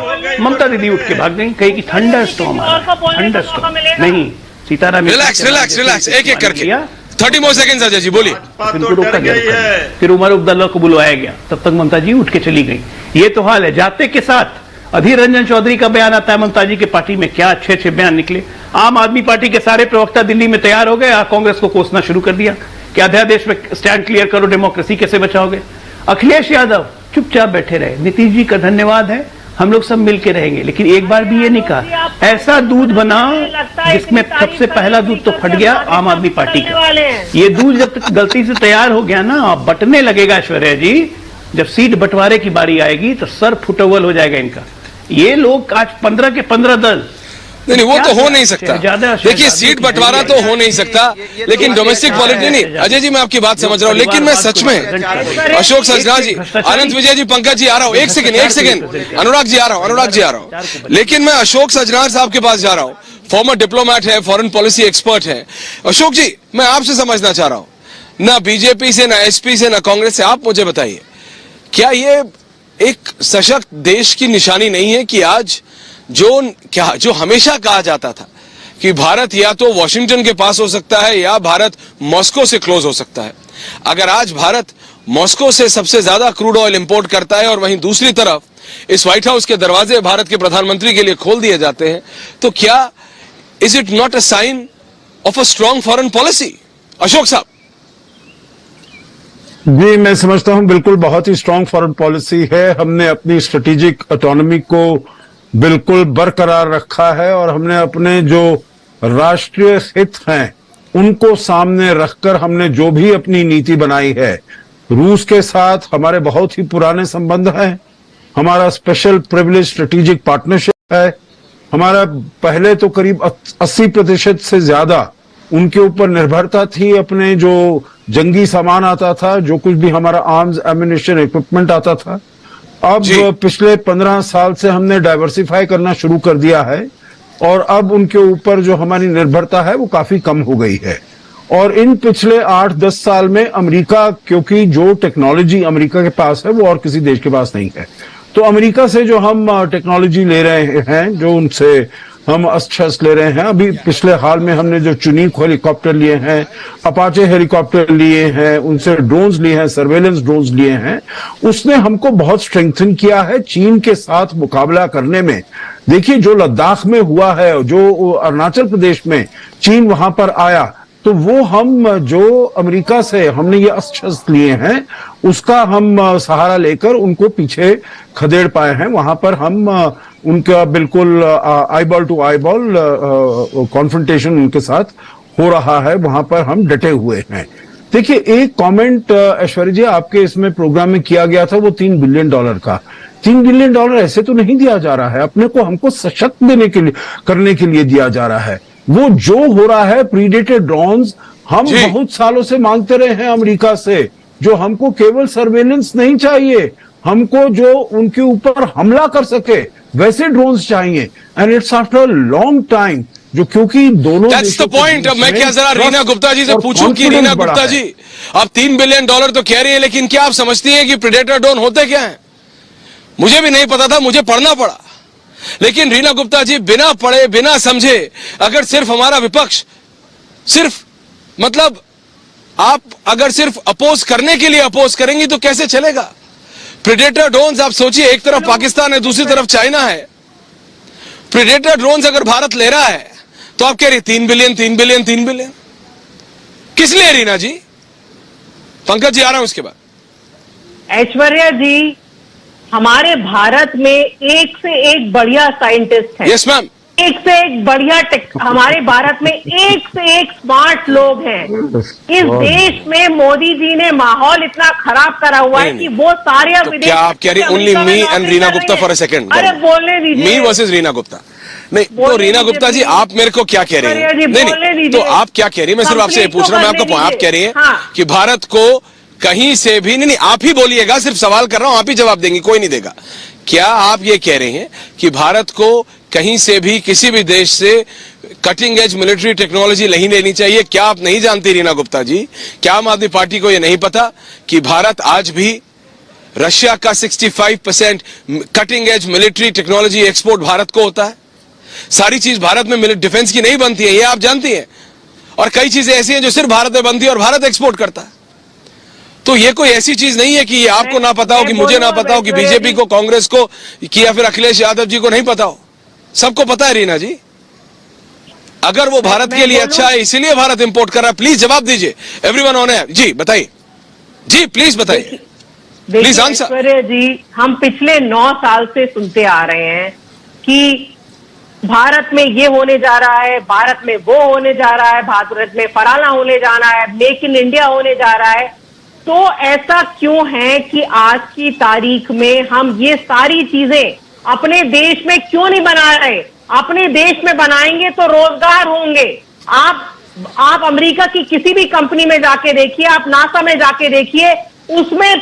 ममता दीदी उठ के भाग गई, कहीं की थंडर स्टॉर्म थंडर स्टॉर्म नहीं। सीताराम रिलैक्स एक एक करके 30 मोर सेकंड अजय जी बोलिए। रोका गया, फिर उमर अब्दुल्ला को बुलवाया गया, तब तक ममता जी उठ के चली गई। ये तो हाल है। जाते के साथ अधीर रंजन चौधरी का बयान आता है ममता जी के पार्टी में, क्या अच्छे अच्छे बयान निकले। आम आदमी पार्टी के सारे प्रवक्ता दिल्ली में तैयार हो गए, कांग्रेस को कोसना शुरू कर दिया कि अध्यादेश में स्टैंड क्लियर करो, डेमोक्रेसी कैसे बचाओगे। अखिलेश यादव चुपचाप बैठे रहे। नीतीश जी का धन्यवाद है, हम लोग सब मिलके रहेंगे, लेकिन एक बार भी ये नहीं कहा ऐसा दूध बनाओ जिसमें सबसे पहला दूध तो फट गया आम आदमी पार्टी का। ये दूध जब तक गलती से तैयार हो गया ना, बटने लगेगा ऐश्वर्या जी, जब सीट बंटवारे की बारी आएगी तो सर फुटोवल हो जाएगा इनका। ये लोग आज 15 के 15 दल नहीं, वो तो हो नहीं सकता। देखिए सीट बंटवारा तो हो नहीं सकता, लेकिन डोमेस्टिक पॉलिटिक्स नहीं। अजय जी मैं आपकी बात समझ रहा हूँ, लेकिन मैं सच में अशोक सजना जी, आनंद विजय जी, पंकज जी आ रहा हूँ, एक सेकंड, अनुराग जी आ रहा हूँ, लेकिन मैं अशोक सजना साहब के पास जा रहा हूँ। फॉर्मर डिप्लोमेट है, फॉरेन पॉलिसी एक्सपर्ट है। अशोक जी मैं आपसे समझना चाह रहा हूँ, ना बीजेपी से, ना एसपी से, ना कांग्रेस से, आप मुझे बताइए क्या ये एक सशक्त देश की निशानी नहीं है कि आज जो हमेशा कहा जाता था कि भारत या तो वॉशिंगटन के पास हो सकता है या भारत मॉस्को से क्लोज हो सकता है। अगर आज भारत मॉस्को से सबसे ज्यादा क्रूड ऑयल इंपोर्ट करता है और वहीं दूसरी तरफ इस व्हाइट हाउस के दरवाजे भारत के प्रधानमंत्री के लिए खोल दिए जाते हैं, तो क्या is it not a sign of a strong foreign policy? Ashok साहब जी मैं समझता हूं बिल्कुल बहुत ही स्ट्रांग फॉरेन पॉलिसी है। हमने अपनी स्ट्रेटेजिक ऑटोनॉमी को बिल्कुल बरकरार रखा है और हमने अपने जो राष्ट्रीय हित हैं उनको सामने रखकर हमने जो भी अपनी नीति बनाई है। रूस के साथ हमारे बहुत ही पुराने संबंध हैं, हमारा स्पेशल प्रिविलेज स्ट्रेटेजिक पार्टनरशिप है। हमारा पहले तो करीब 80% से ज्यादा उनके ऊपर निर्भरता थी। अपने जो जंगी सामान आता था, जो कुछ भी हमारा आर्म्स एम्युनिशन इक्विपमेंट आता था, अब पिछले 15 साल से हमने डाइवर्सिफाई करना शुरू कर दिया है और अब उनके ऊपर जो हमारी निर्भरता है वो काफी कम हो गई है। और इन पिछले 8-10 साल में अमेरिका, क्योंकि जो टेक्नोलॉजी अमेरिका के पास है वो और किसी देश के पास नहीं है, तो अमेरिका से जो हम टेक्नोलॉजी ले रहे हैं, जो उनसे हम अस्त्र ले रहे हैं, अभी पिछले हाल में हमने जो चुनीक हेलीकॉप्टर लिए हैं, अपाचे हेलीकॉप्टर लिए हैं, उनसे ड्रोन्स लिए हैं, सर्वेलेंस ड्रोन्स लिए हैं, उसने हमको बहुत स्ट्रेंथन किया है चीन के साथ मुकाबला करने में। देखिए जो लद्दाख में हुआ है, जो अरुणाचल प्रदेश में चीन वहां पर आया, तो वो हम जो अमेरिका से हमने ये अस्त्र लिए हैं उसका हम सहारा लेकर उनको पीछे खदेड़ पाए हैं। वहां पर हम उनका बिल्कुल आईबॉल टू आईबॉल कॉन्फ्रंटेशन उनके साथ हो रहा है, वहां पर हम डटे हुए हैं। देखिए एक कमेंट ऐश्वर्या जी आपके इसमें प्रोग्राम में किया गया था, वो $3 बिलियन का। $3 बिलियन ऐसे तो नहीं दिया जा रहा है, अपने को हमको सशक्त देने के लिए, करने के लिए दिया जा रहा है। वो जो हो रहा है प्रीडेटर ड्रोन्स, हम बहुत सालों से मांगते रहे हैं अमेरिका से, जो हमको केवल सर्वेलेंस नहीं चाहिए, हमको जो उनके ऊपर हमला कर सके वैसे ड्रोन्स चाहिए। And it's after a long time जो क्योंकि दोनों दैट्स द पॉइंट। अब मैं क्या जरा रीना गुप्ता जी से पूछूं कि रीना गुप्ता जी, आप $3 बिलियन तो कह रही है, लेकिन क्या आप समझती हैं कि प्रेडेटर ड्रोन होते क्या है? मुझे भी नहीं पता था, मुझे पढ़ना पड़ा। लेकिन रीना गुप्ता जी, बिना पढ़े बिना समझे अगर सिर्फ हमारा विपक्ष सिर्फ मतलब आप अगर सिर्फ अपोज करने के लिए अपोज करेंगी तो कैसे चलेगा? प्रेडेटर ड्रोन्स आप सोचिए, एक तरफ पाकिस्तान है, दूसरी तरफ चाइना है। प्रेडेटर ड्रोन्स अगर भारत ले रहा है तो आप कह रही 3 बिलियन 3 बिलियन 3 बिलियन किस लिए रीना जी? पंकज जी आ रहा हूं उसके बाद। ऐश्वर्या जी, हमारे भारत में एक से एक बढ़िया साइंटिस्ट है। Yes ma'am. एक से एक बढ़िया हमारे भारत में एक से एक स्मार्ट लोग हैं। इस देश में मोदी जी ने माहौल इतना खराब करा हुआ है कि वो सारे तो क्या आप कह रही only me and Reena Gupta for a second? अरे बोलने दीजिए। मी वर्सेस रीना गुप्ता। नहीं तो रीना गुप्ता जी, आप मेरे को क्या कह रही हैं? नहीं तो आप क्या कह रही है? मैं सिर्फ आपसे ये पूछ रहा हूं, मैं आपको आप कह रही हैं कि भारत को कहीं से भी नहीं, आप ही बोलिएगा, सिर्फ सवाल कर रहा हूं, आप ही जवाब देंगे, कोई नहीं देगा। क्या आप ये कह रहे हैं कि भारत को कहीं से भी किसी भी देश से कटिंग एज मिलिट्री टेक्नोलॉजी नहीं लेनी चाहिए? क्या आप नहीं जानती रीना गुप्ता जी, क्या आम आदमी पार्टी को यह नहीं पता कि भारत आज भी रशिया का 65% cutting edge military technology export Bharat को होता है? सारी चीज भारत में डिफेंस की नहीं बनती है, ये आप जानती हैं। और कई चीजें ऐसी हैं जो सिर्फ भारत में बनती है और भारत एक्सपोर्ट करता है। तो ये कोई ऐसी चीज नहीं है कि ये आपको ना पता हो, कि मुझे ना पता हो, कि बीजेपी को, कांग्रेस को, कि या फिर अखिलेश यादव जी को नहीं पता हो। सबको पता है रीना जी। अगर वो भारत के लिए अच्छा है इसीलिए भारत इंपोर्ट कर रहा है, प्लीज जवाब दीजिए। एवरीवन ऑन है जी, बताइए जी, प्लीज बताइए, प्लीज आंसर। जी, हम पिछले 9 साल से सुनते आ रहे हैं कि भारत में ये होने जा रहा है, भारत में वो होने जा रहा है, भारत में फराला होने जाना है, मेक इन इंडिया होने जा रहा है। तो ऐसा क्यों है कि आज की तारीख में हम ये सारी चीजें अपने देश में क्यों नहीं बना रहे? अपने देश में बनाएंगे तो रोजगार होंगे। आप अमेरिका की किसी भी कंपनी में जाके देखिए, आप नासा में जाके देखिए, उसमें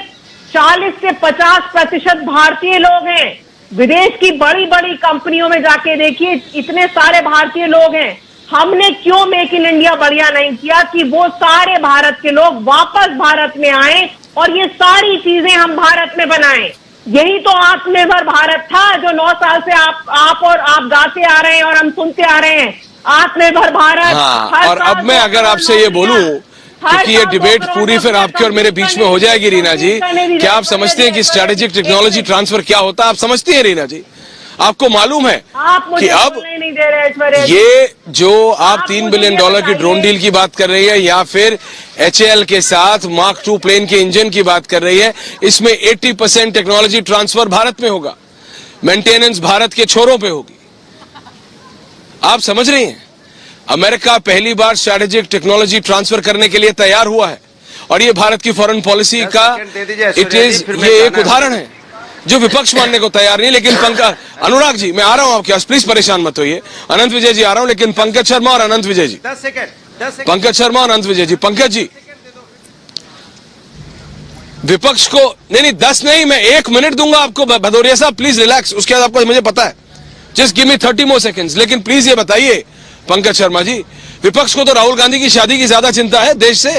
40 से 50% भारतीय लोग हैं। विदेश की बड़ी बड़ी कंपनियों में जाके देखिए, इतने सारे भारतीय लोग हैं। हमने क्यों मेक इन इंडिया बढ़िया नहीं किया कि वो सारे भारत के लोग वापस भारत में आए और ये सारी चीजें हम भारत में बनाएं? यही तो आत्मनिर्भर भारत था जो 9 साल से आप गाते आ रहे हैं और हम सुनते आ रहे हैं। आत्मनिर्भर भारत। हाँ, और अब मैं अगर आपसे ये बोलूं, क्योंकि ये डिबेट पूरी फिर आपके और मेरे बीच में हो जाएगी रीना जी, क्या आप समझते हैं कि स्ट्रेटेजिक टेक्नोलॉजी ट्रांसफर क्या होता है? आप समझती हैं रीना जी? आपको मालूम है कि अब ये जो आप $3 बिलियन की ड्रोन डील की बात कर रही है या फिर HAL के साथ मार्क 2 प्लेन के इंजन की बात कर रही है, इसमें 80% टेक्नोलॉजी ट्रांसफर भारत में होगा, मेंटेनेंस भारत के छोरों पे होगी। आप समझ रही हैं? अमेरिका पहली बार स्ट्रेटेजिक टेक्नोलॉजी ट्रांसफर करने के लिए तैयार हुआ है और ये भारत की फॉरेन पॉलिसी का ये एक उदाहरण है जो विपक्ष मानने को तैयार नहीं। लेकिन पंकज, अनुराग जी, मैं आ रहा हूं आपके पास, प्लीज परेशान मत होइए। अनंत विजय जी आ रहा हूं, लेकिन पंकज शर्मा और अनंत विजय जी, 10 सेकंड। पंकज शर्मा और अनंत विजय जी। पंकज जी, विपक्ष को नहीं 10 नहीं, मैं 1 मिनट दूंगा आपको। भदौरिया साहब प्लीज रिलैक्स, उसके बाद आपको मुझे पता है, जस्ट गिव मी 30 मोर सेकेंड्स। लेकिन प्लीज ये बताइए पंकज शर्मा जी, विपक्ष को तो राहुल गांधी की शादी की ज्यादा चिंता है देश से।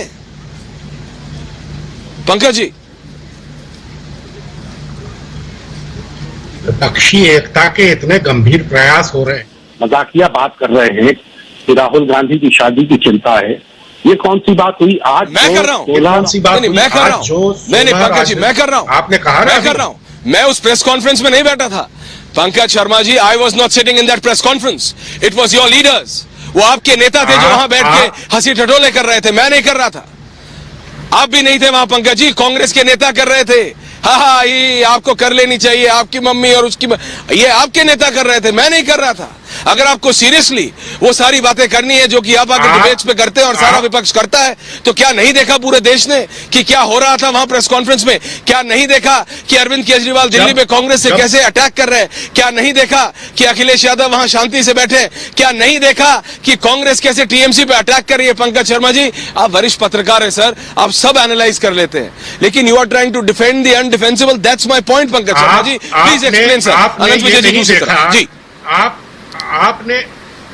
पंकज जी, विपक्षी एकता के इतने गंभीर प्रयास हो रहे हैं, मजाकिया बात कर रहे हैं कि राहुल गांधी की शादी की चिंता है। ये कौन सी बात हुई? आज मैं कर रहा हूं, कौन सी बात? मैं कर रहा हूं, नहीं पंकज जी, मैं कर रहा हूं। आपने कहा मैं कर रहा हूं, मैं उस प्रेस कॉन्फ्रेंस में नहीं बैठा था Pankaj Sharma ji. I was not sitting in that press conference, it was your leaders. वो आपके नेता थे जो वहां बैठ के हंसी ठटोले कर रहे थे, मैं नहीं कर रहा था। आप भी नहीं थे वहां पंकज जी, कांग्रेस के नेता कर रहे थे। हाँ, ये आपको कर लेनी चाहिए, आपकी मम्मी और उसकी ये आपके नेता कर रहे थे, मैं नहीं कर रहा था। अगर आपको सीरियसली वो सारी बातें करनी है जो कि आप आगे डिबेट्स पे करते हैं और सारा विपक्ष करता है, तो क्या नहीं देखा पूरे देश ने कि क्या हो रहा था वहां प्रेस कॉन्फ्रेंस में? क्या नहीं देखा कि अरविंद केजरीवाल दिल्ली में कांग्रेस से कैसे अटैक कर रहे हैं? क्या नहीं देखा कि अखिलेश यादव वहां शांति से बैठे? क्या नहीं देखा कि कांग्रेस कैसे टीएमसी पे अटैक कर रही है? पंकज शर्मा जी, आप वरिष्ठ पत्रकार है सर, आप सब एनालाइज कर लेते हैं, लेकिन you are trying to defend the undefendable. That's my point Pankaj Sharma ji, please explain sir. Anant Vijay ji, जी, आपने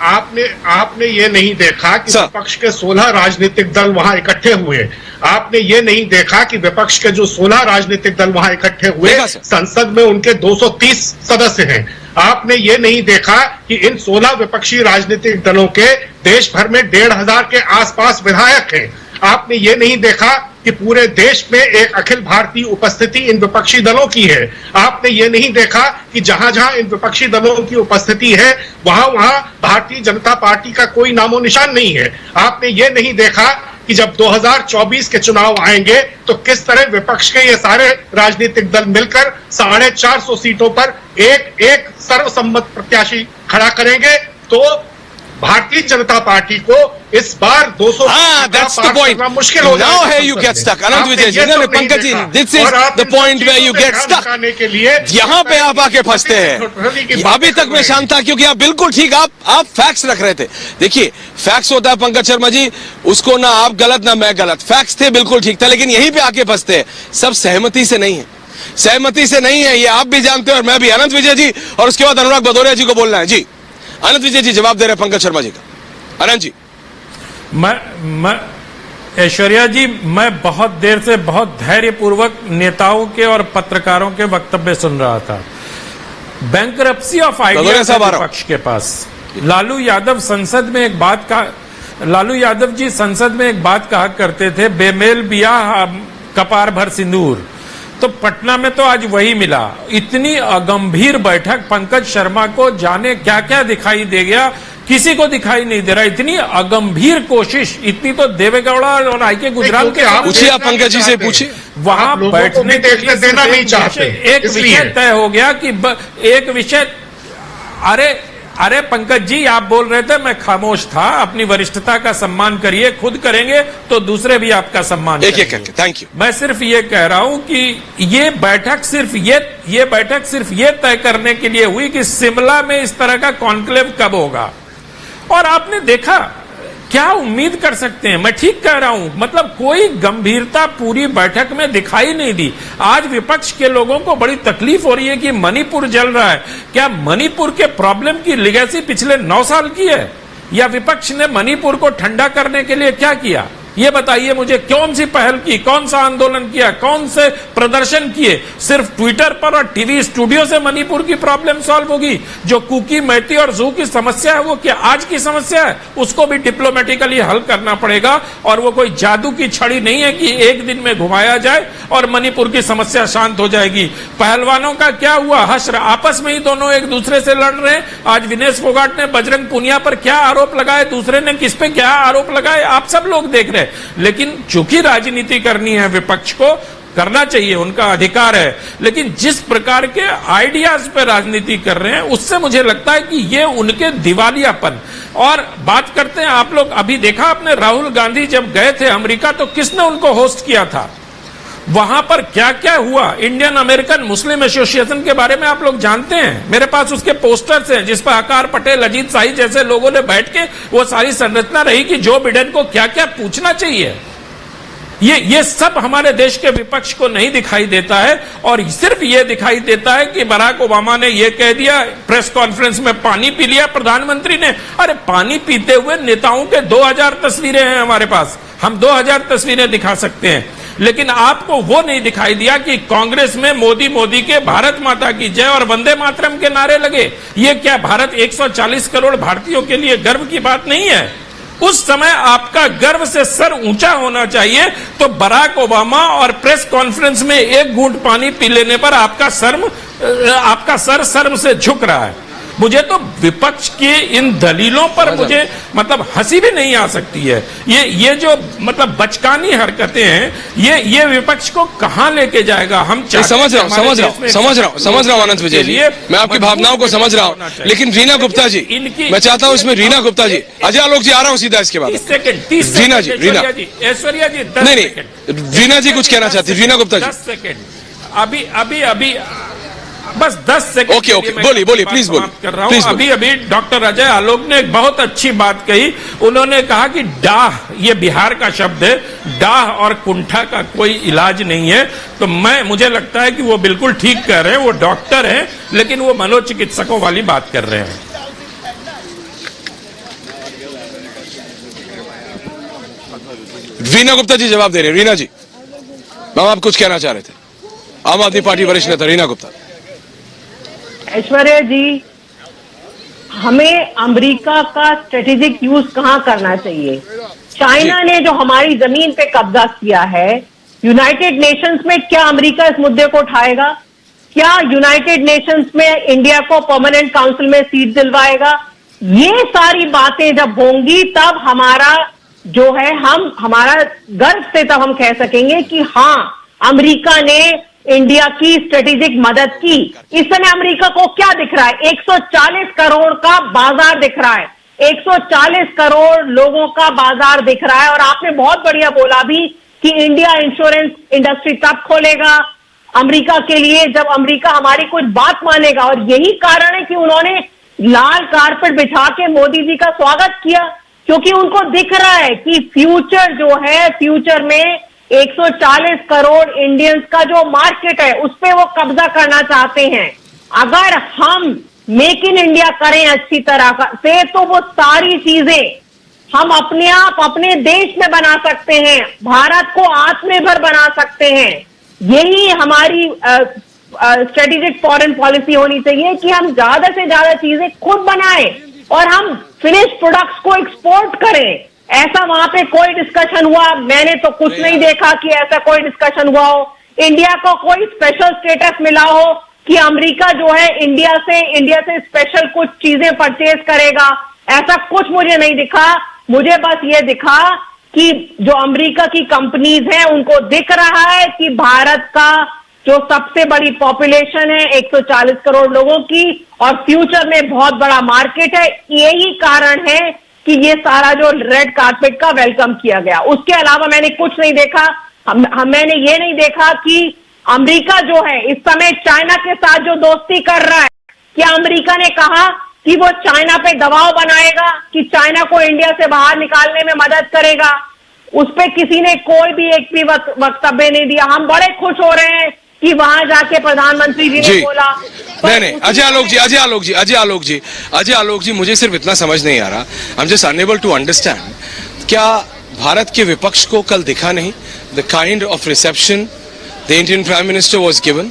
आपने ये नहीं देखा कि विपक्ष के 16 राजनीतिक दल वहां इकट्ठे हुए। आपने ये नहीं देखा कि विपक्ष के जो 16 राजनीतिक दल वहां इकट्ठे हुए, संसद में उनके 230 सदस्य हैं। आपने ये नहीं देखा कि इन 16 विपक्षी राजनीतिक दलों के देश भर में 1,500 के आसपास विधायक हैं। आपने ये नहीं देखा कि पूरे देश में एक अखिल भारतीय उपस्थिति इन विपक्षी दलों की है। आपने ये नहीं देखा कि जहां जहां इन विपक्षी दलों की उपस्थिति है वहां वहां भारतीय जनता पार्टी का कोई नामो निशान नहीं है। आपने ये नहीं देखा कि जब 2024 के चुनाव आएंगे तो किस तरह विपक्ष के ये सारे राजनीतिक दल मिलकर 450 सीटों पर एक सर्वसम्मत प्रत्याशी खड़ा करेंगे। तो भारतीय जनता पार्टी को इस बार 200 that's the point. मुश्किल हो Now here you get stuck. अनंत विजय जी, नहीं Pankaj ji, this is the point where you get stuck. यहाँ पे आप आके फंसते हैं। अभी तक मैं शांत था क्योंकि आप बिल्कुल ठीक, आप फैक्ट्स रख रहे थे। देखिए फैक्ट्स होता है पंकज शर्मा जी, उसको ना आप गलत ना मैं गलत, फैक्ट्स थे बिल्कुल ठीक था, लेकिन यहीं पे आके फंसते हैं। सब सहमति से नहीं है, सहमति से नहीं है, ये आप भी जानते हो और मैं भी। अनंत विजय जी और उसके बाद अनुराग भदौरिया जी को बोलना है जी। अनंत विजय जी जवाब दे रहे हैं पंकज शर्मा जी का। अनंत जी। मैं ऐश्वर्या जी, मैं बहुत देर से बहुत धैर्यपूर्वक नेताओं के और पत्रकारों के वक्तव्य सुन रहा था। बैंकरप्सी ऑफ आइडियाज विपक्ष के पास। लालू यादव जी संसद में एक बात कहा करते थे, बेमेल बियाह कपार भर सिंदूर। तो पटना में तो आज वही मिला। इतनी गंभीर बैठक, पंकज शर्मा को जाने क्या क्या दिखाई दे गया, किसी को दिखाई नहीं दे रहा। इतनी अगंभीर कोशिश, इतनी तो देवेगौड़ा और आईके गुजराल के पूछिए, आप पंकज जी से पूछिए। वहां बैठने के लिए देना नहीं चाहते। एक विषय तय हो गया कि एक विषय, अरे पंकज जी आप बोल रहे थे, मैं खामोश था। अपनी वरिष्ठता का सम्मान करिए, खुद करेंगे तो दूसरे भी आपका सम्मान करेंगे। Thank you. मैं सिर्फ ये कह रहा हूं कि ये बैठक सिर्फ ये तय करने के लिए हुई कि शिमला में इस तरह का कॉन्क्लेव कब होगा। और आपने देखा, क्या उम्मीद कर सकते हैं। मैं ठीक कह रहा हूं, मतलब कोई गंभीरता पूरी बैठक में दिखाई नहीं दी। आज विपक्ष के लोगों को बड़ी तकलीफ हो रही है कि मणिपुर जल रहा है। क्या मणिपुर के प्रॉब्लम की लेगेसी पिछले 9 साल की है, या विपक्ष ने मणिपुर को ठंडा करने के लिए क्या किया? ये बताइए मुझे, कौन सी पहल की, कौन सा आंदोलन किया, कौन से प्रदर्शन किए? सिर्फ ट्विटर पर और टीवी स्टूडियो से मणिपुर की प्रॉब्लम सॉल्व होगी? जो कुकी, मैती और जू की समस्या है वो क्या आज की समस्या है? उसको भी डिप्लोमेटिकली हल करना पड़ेगा। और वो कोई जादू की छड़ी नहीं है कि एक दिन में घुमाया जाए और मणिपुर की समस्या शांत हो जाएगी। पहलवानों का क्या हुआ? हश्र, आपस में ही दोनों एक दूसरे से लड़ रहे हैं। आज विनेश फोगाट ने बजरंग पुनिया पर क्या आरोप लगाए, दूसरे ने किस पे क्या आरोप लगाए, आप सब लोग देख रहे हैं। लेकिन चूंकि राजनीति करनी है, विपक्ष को करना चाहिए, उनका अधिकार है, लेकिन जिस प्रकार के आइडियाज पे राजनीति कर रहे हैं उससे मुझे लगता है कि ये उनके दिवालियापन। और बात करते हैं, आप लोग अभी देखा आपने, राहुल गांधी जब गए थे अमेरिका तो किसने उनको होस्ट किया था? वहां पर क्या क्या हुआ? इंडियन अमेरिकन मुस्लिम एसोसिएशन के बारे में आप लोग जानते हैं। मेरे पास उसके पोस्टर्स हैं जिस पर आकार पटेल, अजीत शाही जैसे लोगों ने बैठ के वो सारी संरचना रही कि जो बिडेन को क्या क्या पूछना चाहिए। ये सब हमारे देश के विपक्ष को नहीं दिखाई देता है। और सिर्फ ये दिखाई देता है कि बराक ओबामा ने ये कह दिया, प्रेस कॉन्फ्रेंस में पानी पी लिया प्रधानमंत्री ने। अरे पानी पीते हुए नेताओं के 2000 तस्वीरें हैं हमारे पास, हम 2000 तस्वीरें दिखा सकते हैं। लेकिन आपको वो नहीं दिखाई दिया कि कांग्रेस में मोदी के भारत माता की जय और वंदे मातरम के नारे लगे। ये क्या भारत 140 करोड़ भारतीयों के लिए गर्व की बात नहीं है? उस समय आपका गर्व से सर ऊंचा होना चाहिए। तो बराक ओबामा और प्रेस कॉन्फ्रेंस में एक घूंट पानी पी लेने पर आपका सर शर्म से झुक रहा है। मुझे तो विपक्ष के इन दलीलों पर मुझे मतलब हंसी भी नहीं आ सकती है। ये जो मतलब बचकानी हरकतें हैं, ये विपक्ष को कहां लेके जाएगा? हम समझ रहा हूं अनंत विजय जी, मैं आपकी भावनाओं को समझ रहा हूं। लेकिन रीना गुप्ता जी, मैं चाहता हूं इसमें रीना गुप्ता जी, अजय आलोक जी, आ रहा हूं सीधा इसके बाद। रीना जी, ऐश्वर्या जी, नहीं, रीना जी कुछ कहना चाहती, रीना गुप्ता जी 10 सेकेंड अभी बस 10 सेकंड। ओके, बोलिए प्लीज बोलिए। अभी डॉक्टर अजय आलोक ने एक बहुत अच्छी बात कही। उन्होंने कहा कि डाह, ये बिहार का शब्द है, डाह और कुंठा का कोई इलाज नहीं है। तो मुझे लगता है कि वो बिल्कुल ठीक कह रहे हैं। वो डॉक्टर हैं लेकिन वो मनोचिकित्सकों वाली बात कर रहे हैं। रीना गुप्ता जी जवाब दे रहे हैं। रीना जी, मैम आप कुछ कहना चाह रहे थे। आम आदमी पार्टी वरिष्ठ नेता रीना गुप्ता। ऐश्वर्या जी, हमें अमेरिका का स्ट्रेटेजिक यूज कहां करना चाहिए? चाइना ने जो हमारी जमीन पे कब्जा किया है, यूनाइटेड नेशंस में क्या अमेरिका इस मुद्दे को उठाएगा? क्या यूनाइटेड नेशंस में इंडिया को परमानेंट काउंसिल में सीट दिलवाएगा? ये सारी बातें जब होंगी तब हमारा जो है, हम हमारा गर्व से तब हम कह सकेंगे कि हाँ, अमेरिका ने इंडिया की स्ट्रेटेजिक मदद की। इस समय अमेरिका को क्या दिख रहा है? 140 करोड़ का बाजार दिख रहा है, 140 करोड़ लोगों का बाजार दिख रहा है। और आपने बहुत बढ़िया बोला भी कि इंडिया इंश्योरेंस इंडस्ट्री तब खोलेगा अमेरिका के लिए जब अमेरिका हमारी कुछ बात मानेगा। और यही कारण है कि उन्होंने लाल कारपेट बिछा के मोदी जी का स्वागत किया, क्योंकि उनको दिख रहा है कि फ्यूचर जो है, फ्यूचर में 140 करोड़ इंडियंस का जो मार्केट है उस पे वो कब्जा करना चाहते हैं। अगर हम मेक इन इंडिया करें अच्छी तरह से तो वो सारी चीजें हम अपने आप अपने देश में बना सकते हैं, भारत को आत्मनिर्भर बना सकते हैं। यही हमारी स्ट्रेटेजिक फॉरेन पॉलिसी होनी चाहिए कि हम ज्यादा से ज्यादा चीजें खुद बनाएं और हम फिनिश प्रोडक्ट्स को एक्सपोर्ट करें। ऐसा वहां पे कोई डिस्कशन हुआ, मैंने तो कुछ नहीं देखा कि ऐसा कोई डिस्कशन हुआ हो। इंडिया को कोई स्पेशल स्टेटस मिला हो कि अमेरिका जो है इंडिया से स्पेशल कुछ चीजें परचेज करेगा, ऐसा कुछ मुझे नहीं दिखा। मुझे बस ये दिखा कि जो अमेरिका की कंपनीज हैं उनको दिख रहा है कि भारत का जो सबसे बड़ी पॉपुलेशन है 140 करोड़ लोगों की और फ्यूचर में बहुत बड़ा मार्केट है, यही कारण है कि ये सारा जो रेड कारपेट का वेलकम किया गया। उसके अलावा मैंने कुछ नहीं देखा। मैंने ये नहीं देखा कि अमेरिका जो है इस समय चाइना के साथ जो दोस्ती कर रहा है, क्या अमेरिका ने कहा कि वो चाइना पे दबाव बनाएगा कि चाइना को इंडिया से बाहर निकालने में मदद करेगा? उस पे किसी ने कोई भी एक भी वक्तव्य नहीं दिया। हम बड़े खुश हो रहे हैं कि वहां जाके प्रधानमंत्री जी ने बोला। नहीं, अजय आलोक जी, मुझे सिर्फ इतना समझ नहीं आ रहा, I am just unable to understand, क्या भारत के विपक्ष को कल दिखा नहीं the kind of reception the Indian prime minister was given?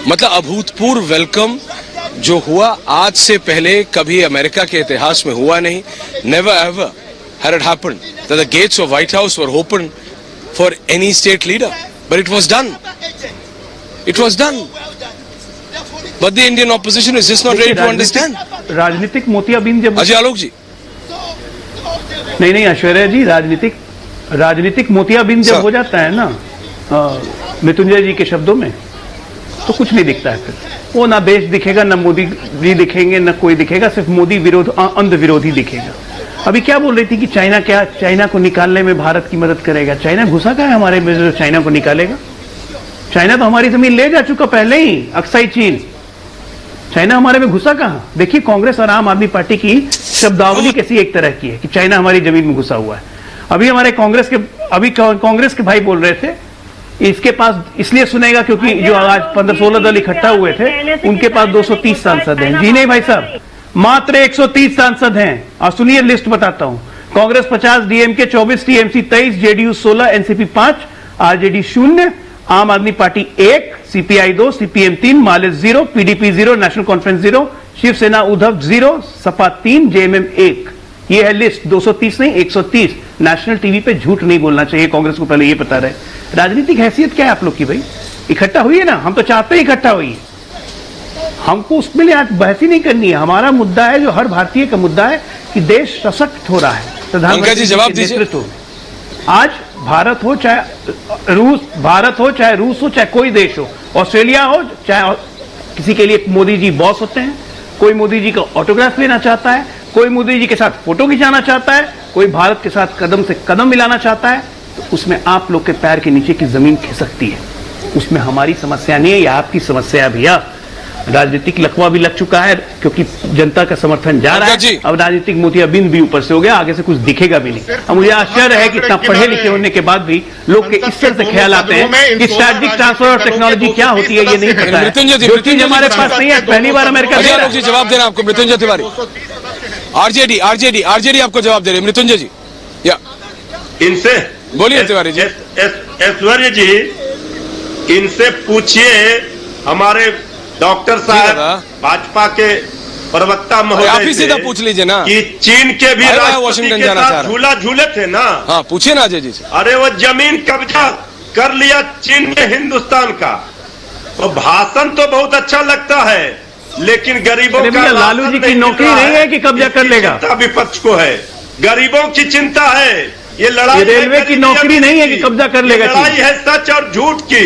मतलब अभूतपूर्व वेलकम जो हुआ आज से पहले कभी अमेरिका के इतिहास में हुआ नहीं। Never ever had it happened that the gates of White House were open for any state leader, but it was done. It was done. But the Indian opposition is just not ready to understand. राजनीतिक मोतियाबिंद जब अजय आलोक जी, नहीं ऐश्वर्या जी, राजनीतिक मोतियाबिंद जब हो जाता है ना मृत्युंजय जी के शब्दों में, तो कुछ नहीं दिखता है। फिर वो ना देश दिखेगा, ना मोदी जी दिखेंगे, ना कोई दिखेगा, सिर्फ मोदी विरोध, अंध विरोधी दिखेगा। अभी क्या बोल रही थी कि चाइना को निकालने में भारत की मदद करेगा? चाइना घुसा का है हमारे में जो चाइना को निकालेगा? चाइना तो हमारी जमीन ले जा चुका पहले ही, अक्साई चीन। चाइना हमारे में घुसा कहां? देखिए कांग्रेस और आम आदमी पार्टी की शब्दावली कैसी एक तरह की है कि चाइना हमारी जमीन में घुसा हुआ है। अभी हमारे कांग्रेस के भाई बोल रहे थे इसके पास इसलिए सुनेगा क्योंकि जो आज 15-16 दल इकट्ठा हुए थे उनके पास 230 सांसद हैं। जी नहीं भाई साहब, मात्र 130 सांसद हैं। और सुनिए लिस्ट बताता हूं। Congress 50, DMK 24, TMC 23, JDU 16, NCP 5, RJD 0, Aam Aadmi Party 1, CPI 2, CPM 3, Maale 0, PDP 0, National Conference 0, Shiv Sena Uddhav 0, Sapa 3, JMM 1। ये है लिस्ट। 230 नहीं 130। नेशनल टीवी पे झूठ नहीं बोलना चाहिए, कांग्रेस को पहले ये पता रहे। राजनीतिक हैसियत क्या है आप लोग की भाई? इकट्ठा हुई है ना, हम तो चाहते हैं इकट्ठा हुई, हमको उसमें लिए आज बहस ही नहीं करनी है। हमारा मुद्दा है जो हर भारतीय का मुद्दा है कि देश सशक्त हो रहा है। प्रधानमंत्री जवाब दीजिए। आज भारत हो चाहे रूस हो चाहे कोई देश हो, ऑस्ट्रेलिया हो चाहे, किसी के लिए मोदी जी बॉस होते हैं। कोई मोदी जी का ऑटोग्राफ लेना चाहता है, कोई मोदी जी के साथ फोटो खिंचाना चाहता है, कोई भारत के साथ कदम से कदम मिलाना चाहता है, तो उसमें आप लोग के पैर के नीचे की जमीन खिसकती है। उसमें हमारी समस्या नहीं है, यह आपकी समस्या है भैया। राजनीतिक लकवा भी लग चुका है क्योंकि जनता का समर्थन जा रहा है। अब राजनीतिक मोतियाबिंद भी ऊपर से हो गया, आगे से कुछ दिखेगा भी नहीं। अब मुझे आश्चर्य है कि इतना पढ़े लिखे होने के बाद भी लोग के इस तरह से ख्याल आते हैं कि स्ट्रैटेजिक ट्रांसफर और टेक्नोलॉजी क्या होती है ये नहीं पता है। जो चीज हमारे पास नहीं है, पहली बार अमेरिका जवाब देना आपको। मृत्युंजय तिवारी आरजेडी आपको जवाब दे रहे मृत्युंजय जी। या इनसे बोलिए तिवारी जी। ऐश्वर्य जी, इनसे पूछिए हमारे डॉक्टर साहब भाजपा के प्रवक्ता महोदय, आप ही सीधा पूछ लीजिए ना कि चीन के भी वाशिंगटन जाना चाह रहा झूला झूले थे ना। हाँ पूछिए ना अजय जी से। अरे वो जमीन कब्जा कर लिया चीन ने हिंदुस्तान का, तो भाषण तो बहुत अच्छा लगता है, लेकिन गरीबों का लालू जी की नौकरी नहीं है कि कब्जा कर लेगा। विपक्ष को है, गरीबों की चिंता है, ये लड़ाई रेलवे की नौकरी नहीं है कि कब्जा कर लेगा। लड़ाई है सच और झूठ की।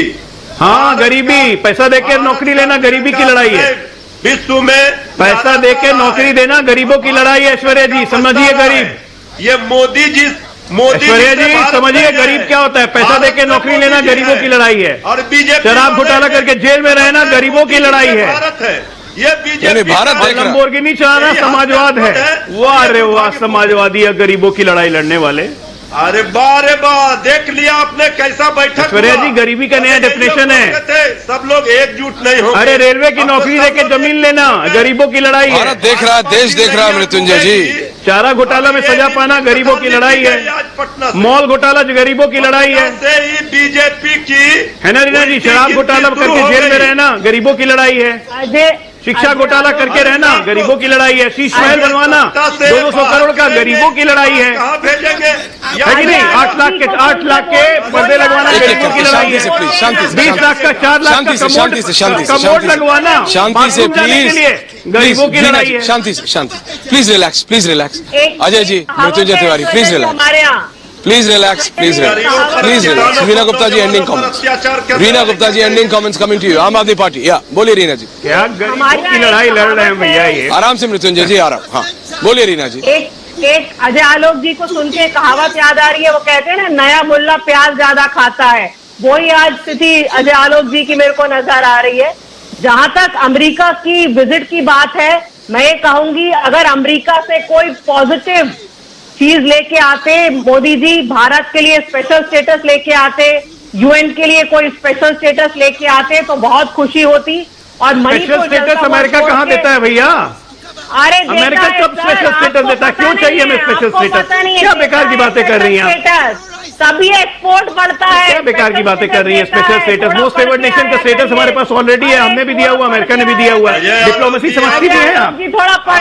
हाँ, गरीबी, पैसा देकर नौकरी लेना गरीबी की लड़ाई है। विश्व में पैसा देकर नौकरी देना गरीबों की लड़ाई है। ऐश्वर्या जी समझिए, गरीब ये मोदी ऐश्वर्या जी समझिए, गरीब क्या होता है। पैसा देकर नौकरी लेना गरीबों की लड़ाई है, और बीजेपी शराब घोटाला करके जेल में रहना गरीबों की लड़ाई है। ये बीजेपी भारत लंबोर्गिनी चलाना समाजवाद है। वाह रे वाह, समाजवादी है गरीबों की लड़ाई लड़ने वाले। अरे वाह, देख लिया आपने कैसा बैठक। ऐश्वर्या जी, गरीबी का नया डेफिनेशन है। सब लोग एकजुट नहीं हो। अरे रेलवे की नौकरी देके जमीन लेना गरीबों की लड़ाई है। भारत देख रहा है, देश देख रहा है मृत्युंजय जी। चारा घोटाला में सजा पाना गरीबों की लड़ाई है। मॉल घोटाला गरीबों की लड़ाई है। बीजेपी की है ना रीना जी, शराब घोटाला करके जेल में रहना गरीबों की लड़ाई है। शिक्षा घोटाला करके रहना गरीबों की लड़ाई है। शीश महल बनवाना 200 करोड़ का गरीबों की लड़ाई है। है कि नहीं? 8 लाख के पर्दे लगवाना गरीबों की लड़ाई है। 20 लाख का 4 लाख का कमोड लगवाना शांति से प्लीज, गरीबों की लड़ाई है। शांति से please relax. Ajay ji, Mrityunjay Tiwari please relax, please relax. Reena Gupta ji ending comments coming to you, Aam Aadmi party. या बोलिए रीना जी। क्या गरीबों की लड़ाई लड़ रहे हैं भैया ये। आराम से मृत्युंजय जी, आराम। हाँ बोलिए रीना जी। एक अजय आलोक जी को सुन के कहावत याद आ रही है, वो कहते हैं ना, नया मुल्ला प्याज ज्यादा खाता है। वही आज स्थिति अजय आलोक जी की मेरे को नजर आ रही है। जहां तक अमेरिका की विजिट की बात है, मैं ये कहूंगी, अगर अमेरिका से कोई पॉजिटिव चीज लेके आते मोदी जी, भारत के लिए स्पेशल स्टेटस लेके आते, यूएन के लिए कोई स्पेशल स्टेटस लेके आते तो बहुत खुशी होती। और स्पेशल स्टेटस अमेरिका कहाँ देता है भैया? अरे अमेरिका कब स्पेशल स्टेटस देता है? क्यों चाहिए हमें स्पेशल स्टेटस? क्या बेकार की बातें कर रही हैं आप? तभी एक्सपोर्ट बढ़ता है। क्या बेकार की बातें कर रही है? Special status, most favoured nation का स्टेटस हमारे पास ऑलरेडी है। हमने भी दिया हुआ, अमेरिका ने भी दिया हुआ है। डिप्लोमेसी समझती भी है आप?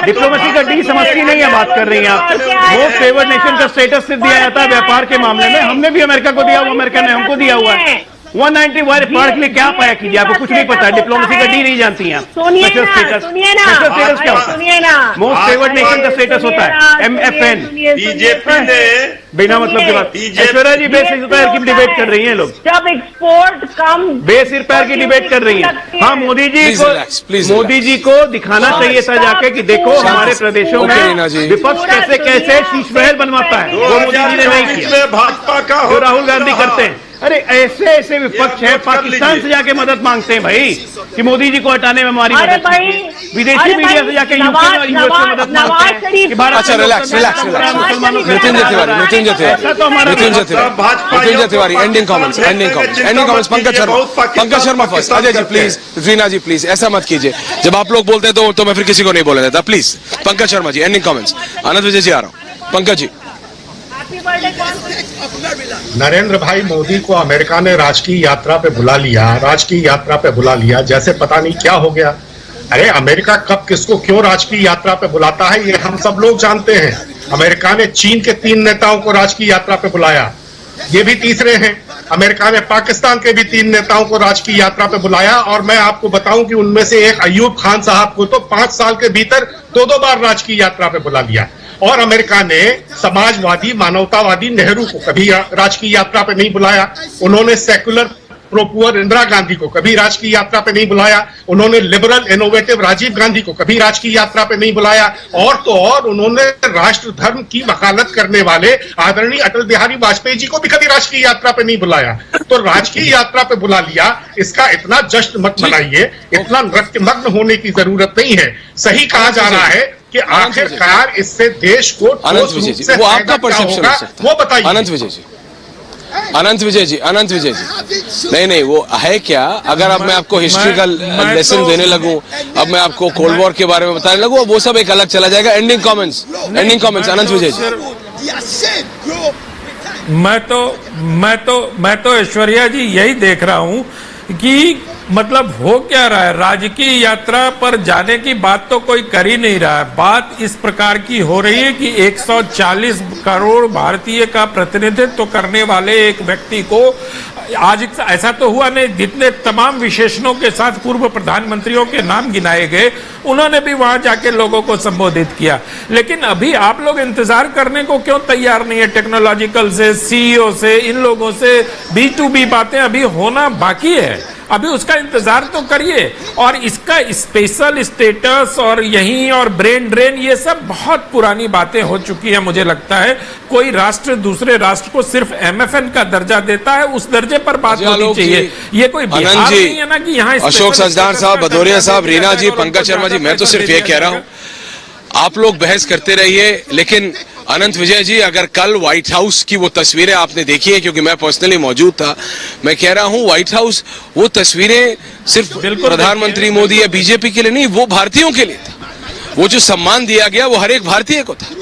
डिप्लोमेसी का डी समझती नहीं है, बात कर रही हैं आप। मोस्ट फेवर्ड नेशन का स्टेटस सिर्फ दिया जाता है व्यापार के मामले में। हमने भी अमेरिका को दिया हुआ, अमेरिका ने हमको दिया हुआ है। 190 वाले पार के लिए क्या पाया कीजिए, आपको कुछ नहीं पता है। डिप्लोमेसी का डी नहीं जानती हैं। स्पेशल स्टेटस क्या होता है? मोस्ट फेवर्ड नेशन का स्टेटस होता है, MFN। बीजेपी ने बिना मतलब की बात। ऐश्वर्या जी बेसिर पैर की डिबेट कर रही हैं लोग। जब एक्सपोर्ट कम, बेसिर पैर की डिबेट कर रही हैं। हाँ, मोदी जी को दिखाना चाहिए था जाके कि देखो हमारे प्रदेशों में विपक्ष कैसे कैसे शीश महल बनवाता है। वो मोदी जी ने नहीं किया, भाजपा का जो राहुल गांधी करते हैं। अरे ऐसे विपक्ष है, पाकिस्तान से जाके मदद मांगते हैं भाई कि मोदी जी को हटाने में हमारी मदद कीजिए। विदेशी मीडिया से जाके यूके और यूएस से मदद मांगते हैं कि भारत। अच्छा relax. Mrityunjay Tiwari ending comments. Pankaj Sharma first. Ajay ji please, Reena ji please, ऐसा मत कीजिए। जब आप लोग बोलते हैं तो मैं फिर किसी को नहीं बोलने देता। Please Pankaj Sharma ji ending comments. Anand Vijay ji आ रहा हूँ। पंकज जी। नरेंद्र भाई मोदी को अमेरिका ने राजकीय यात्रा पे बुला लिया, जैसे पता नहीं क्या हो गया। अरे अमेरिका कब किसको क्यों राजकीय यात्रा पे बुलाता है ये हम सब लोग जानते हैं। अमेरिका ने चीन के 3 नेताओं को राजकीय यात्रा पे बुलाया, ये भी तीसरे हैं। अमेरिका ने पाकिस्तान के भी 3 नेताओं को राजकीय यात्रा पे बुलाया, और मैं आपको बताऊं कि उनमें से एक अयूब खान साहब को तो 5 साल के भीतर 2 बार राजकीय यात्रा पे बुला लिया। और अमेरिका ने समाजवादी मानवतावादी नेहरू को कभी राजकीय यात्रा पे नहीं बुलाया। उन्होंने सेकुलर प्रो-पुअर इंदिरा गांधी को कभी राजकीय यात्रा पे नहीं बुलाया। उन्होंने लिबरल इनोवेटिव राजीव गांधी को कभी राजकीय यात्रा पे नहीं बुलाया। और तो और उन्होंने राष्ट्र धर्म की वकालत करने वाले आदरणीय अटल बिहारी वाजपेयी जी को भी कभी राजकीय यात्रा पे नहीं बुलाया। तो राजकीय यात्रा पे बुला लिया, इसका इतना जश्न मत मनाइए, इतना नृत्यमग्न होने की जरूरत नहीं है। सही कहा जा रहा है कि आखिरकार इससे देश को वो आपका परसेप्शन हो सकता है। वो बताइए। अनंत विजय जी, अनंत विजय जी नहीं वो है क्या? अगर अब मैं आपको हिस्ट्री का लेसन देने लगूं, अब मैं आपको कोल्ड वॉर के बारे में बताने लगूं, वो सब एक अलग चला जाएगा। एंडिंग कमेंट्स अनंत विजय जी। मैं तो ऐश्वर्या जी यही देख रहा हूं कि मतलब हो क्या रहा है। राजकीय यात्रा पर जाने की बात तो कोई कर ही नहीं रहा है। बात इस प्रकार की हो रही है कि 140 करोड़ भारतीय का प्रतिनिधित्व करने वाले एक व्यक्ति को आज ऐसा तो हुआ नहीं, जितने तमाम विशेषणों के साथ पूर्व प्रधानमंत्रियों के नाम गिनाए गए, उन्होंने भी वहां जाके लोगों को संबोधित किया। लेकिन अभी आप लोग इंतजार करने को क्यों तैयार नहीं है? टेक्नोलॉजिकल से, सीईओ से, इन लोगों से B2B बातें अभी होना बाकी है, अभी उसका इंतजार तो करिए। और इसका स्पेशल स्टेटस और यहीं और ब्रेन ड्रेन, ये सब बहुत पुरानी बातें हो चुकी है। मुझे लगता है कोई राष्ट्र दूसरे राष्ट्र को सिर्फ MFN का दर्जा देता है, उस दर्जे पर बात होनी चाहिए। ये कोई बिहार नहीं है ना कि यहाँ अशोक सजदार साहब, भदौरिया साहब, रीना जी, पंकज शर्मा जी, मैं तो सिर्फ ये कह रहा हूँ आप लोग बहस करते रहिए, लेकिन अनंत विजय जी, अगर कल व्हाइट हाउस की वो तस्वीरें आपने देखी है, क्योंकि मैं पर्सनली मौजूद था, मैं कह रहा हूं व्हाइट हाउस वो तस्वीरें सिर्फ प्रधानमंत्री मोदी या बीजेपी के लिए नहीं, वो भारतीयों के लिए था। वो जो सम्मान दिया गया वो हर एक भारतीय को था।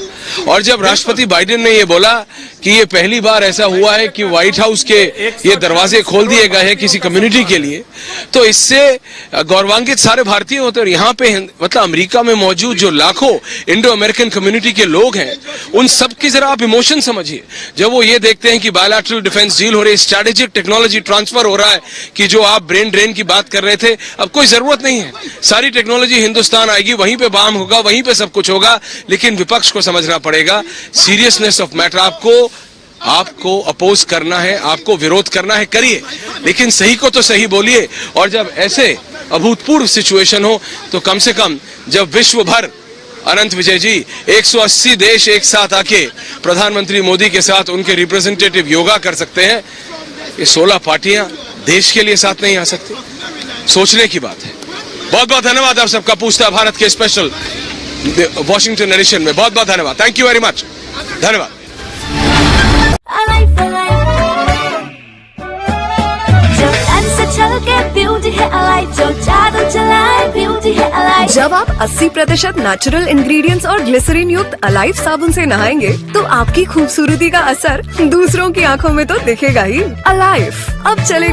और जब राष्ट्रपति बाइडेन ने ये बोला कि ये पहली बार ऐसा हुआ है कि व्हाइट हाउस के ये दरवाजे खोल दिए गए हैं किसी कम्युनिटी के लिए, तो इससे गौरवान्वित सारे भारतीय होते हैं। और यहाँ पे मतलब अमेरिका में मौजूद जो लाखों इंडो अमेरिकन कम्युनिटी के लोग हैं, उन सब की जरा आप इमोशन समझिए जब वो ये देखते हैं कि बायलैटरल डिफेंस डील हो रही है, स्ट्रेटेजिक टेक्नोलॉजी ट्रांसफर हो रहा है, कि जो आप ब्रेन ड्रेन की बात कर रहे थे, अब कोई जरूरत नहीं है, सारी टेक्नोलॉजी हिंदुस्तान आएगी, वहीं पे बाम होगा, वहीं पे सब कुछ होगा। लेकिन विपक्ष को समझना पड़ेगा सीरियसनेस ऑफ मैटर। आपको अपोज करना है, आपको विरोध करना है, करिए, लेकिन सही को तो सही बोलिए। और जब ऐसे अभूतपूर्व सिचुएशन हो तो कम से कम जब विश्व भर, अनंत विजय जी, 180 देश एक साथ आके प्रधानमंत्री मोदी के साथ उनके रिप्रेजेंटेटिव योगा कर सकते हैं, ये 16 पार्टियां देश के लिए साथ नहीं आ सकती? सोचने की बात है। बहुत बहुत धन्यवाद आप सबका। पूछता भारत के स्पेशल वॉशिंगटन एडिशन में बहुत बहुत धन्यवाद। Thank you very much. धन्यवाद। जब आप 80% नेचुरल इंग्रेडिएंट्स और ग्लिसरीन युक्त अलाइव साबुन से नहाएंगे तो आपकी खूबसूरती का असर दूसरों की आंखों में तो दिखेगा ही। अलाइव अब चलेगा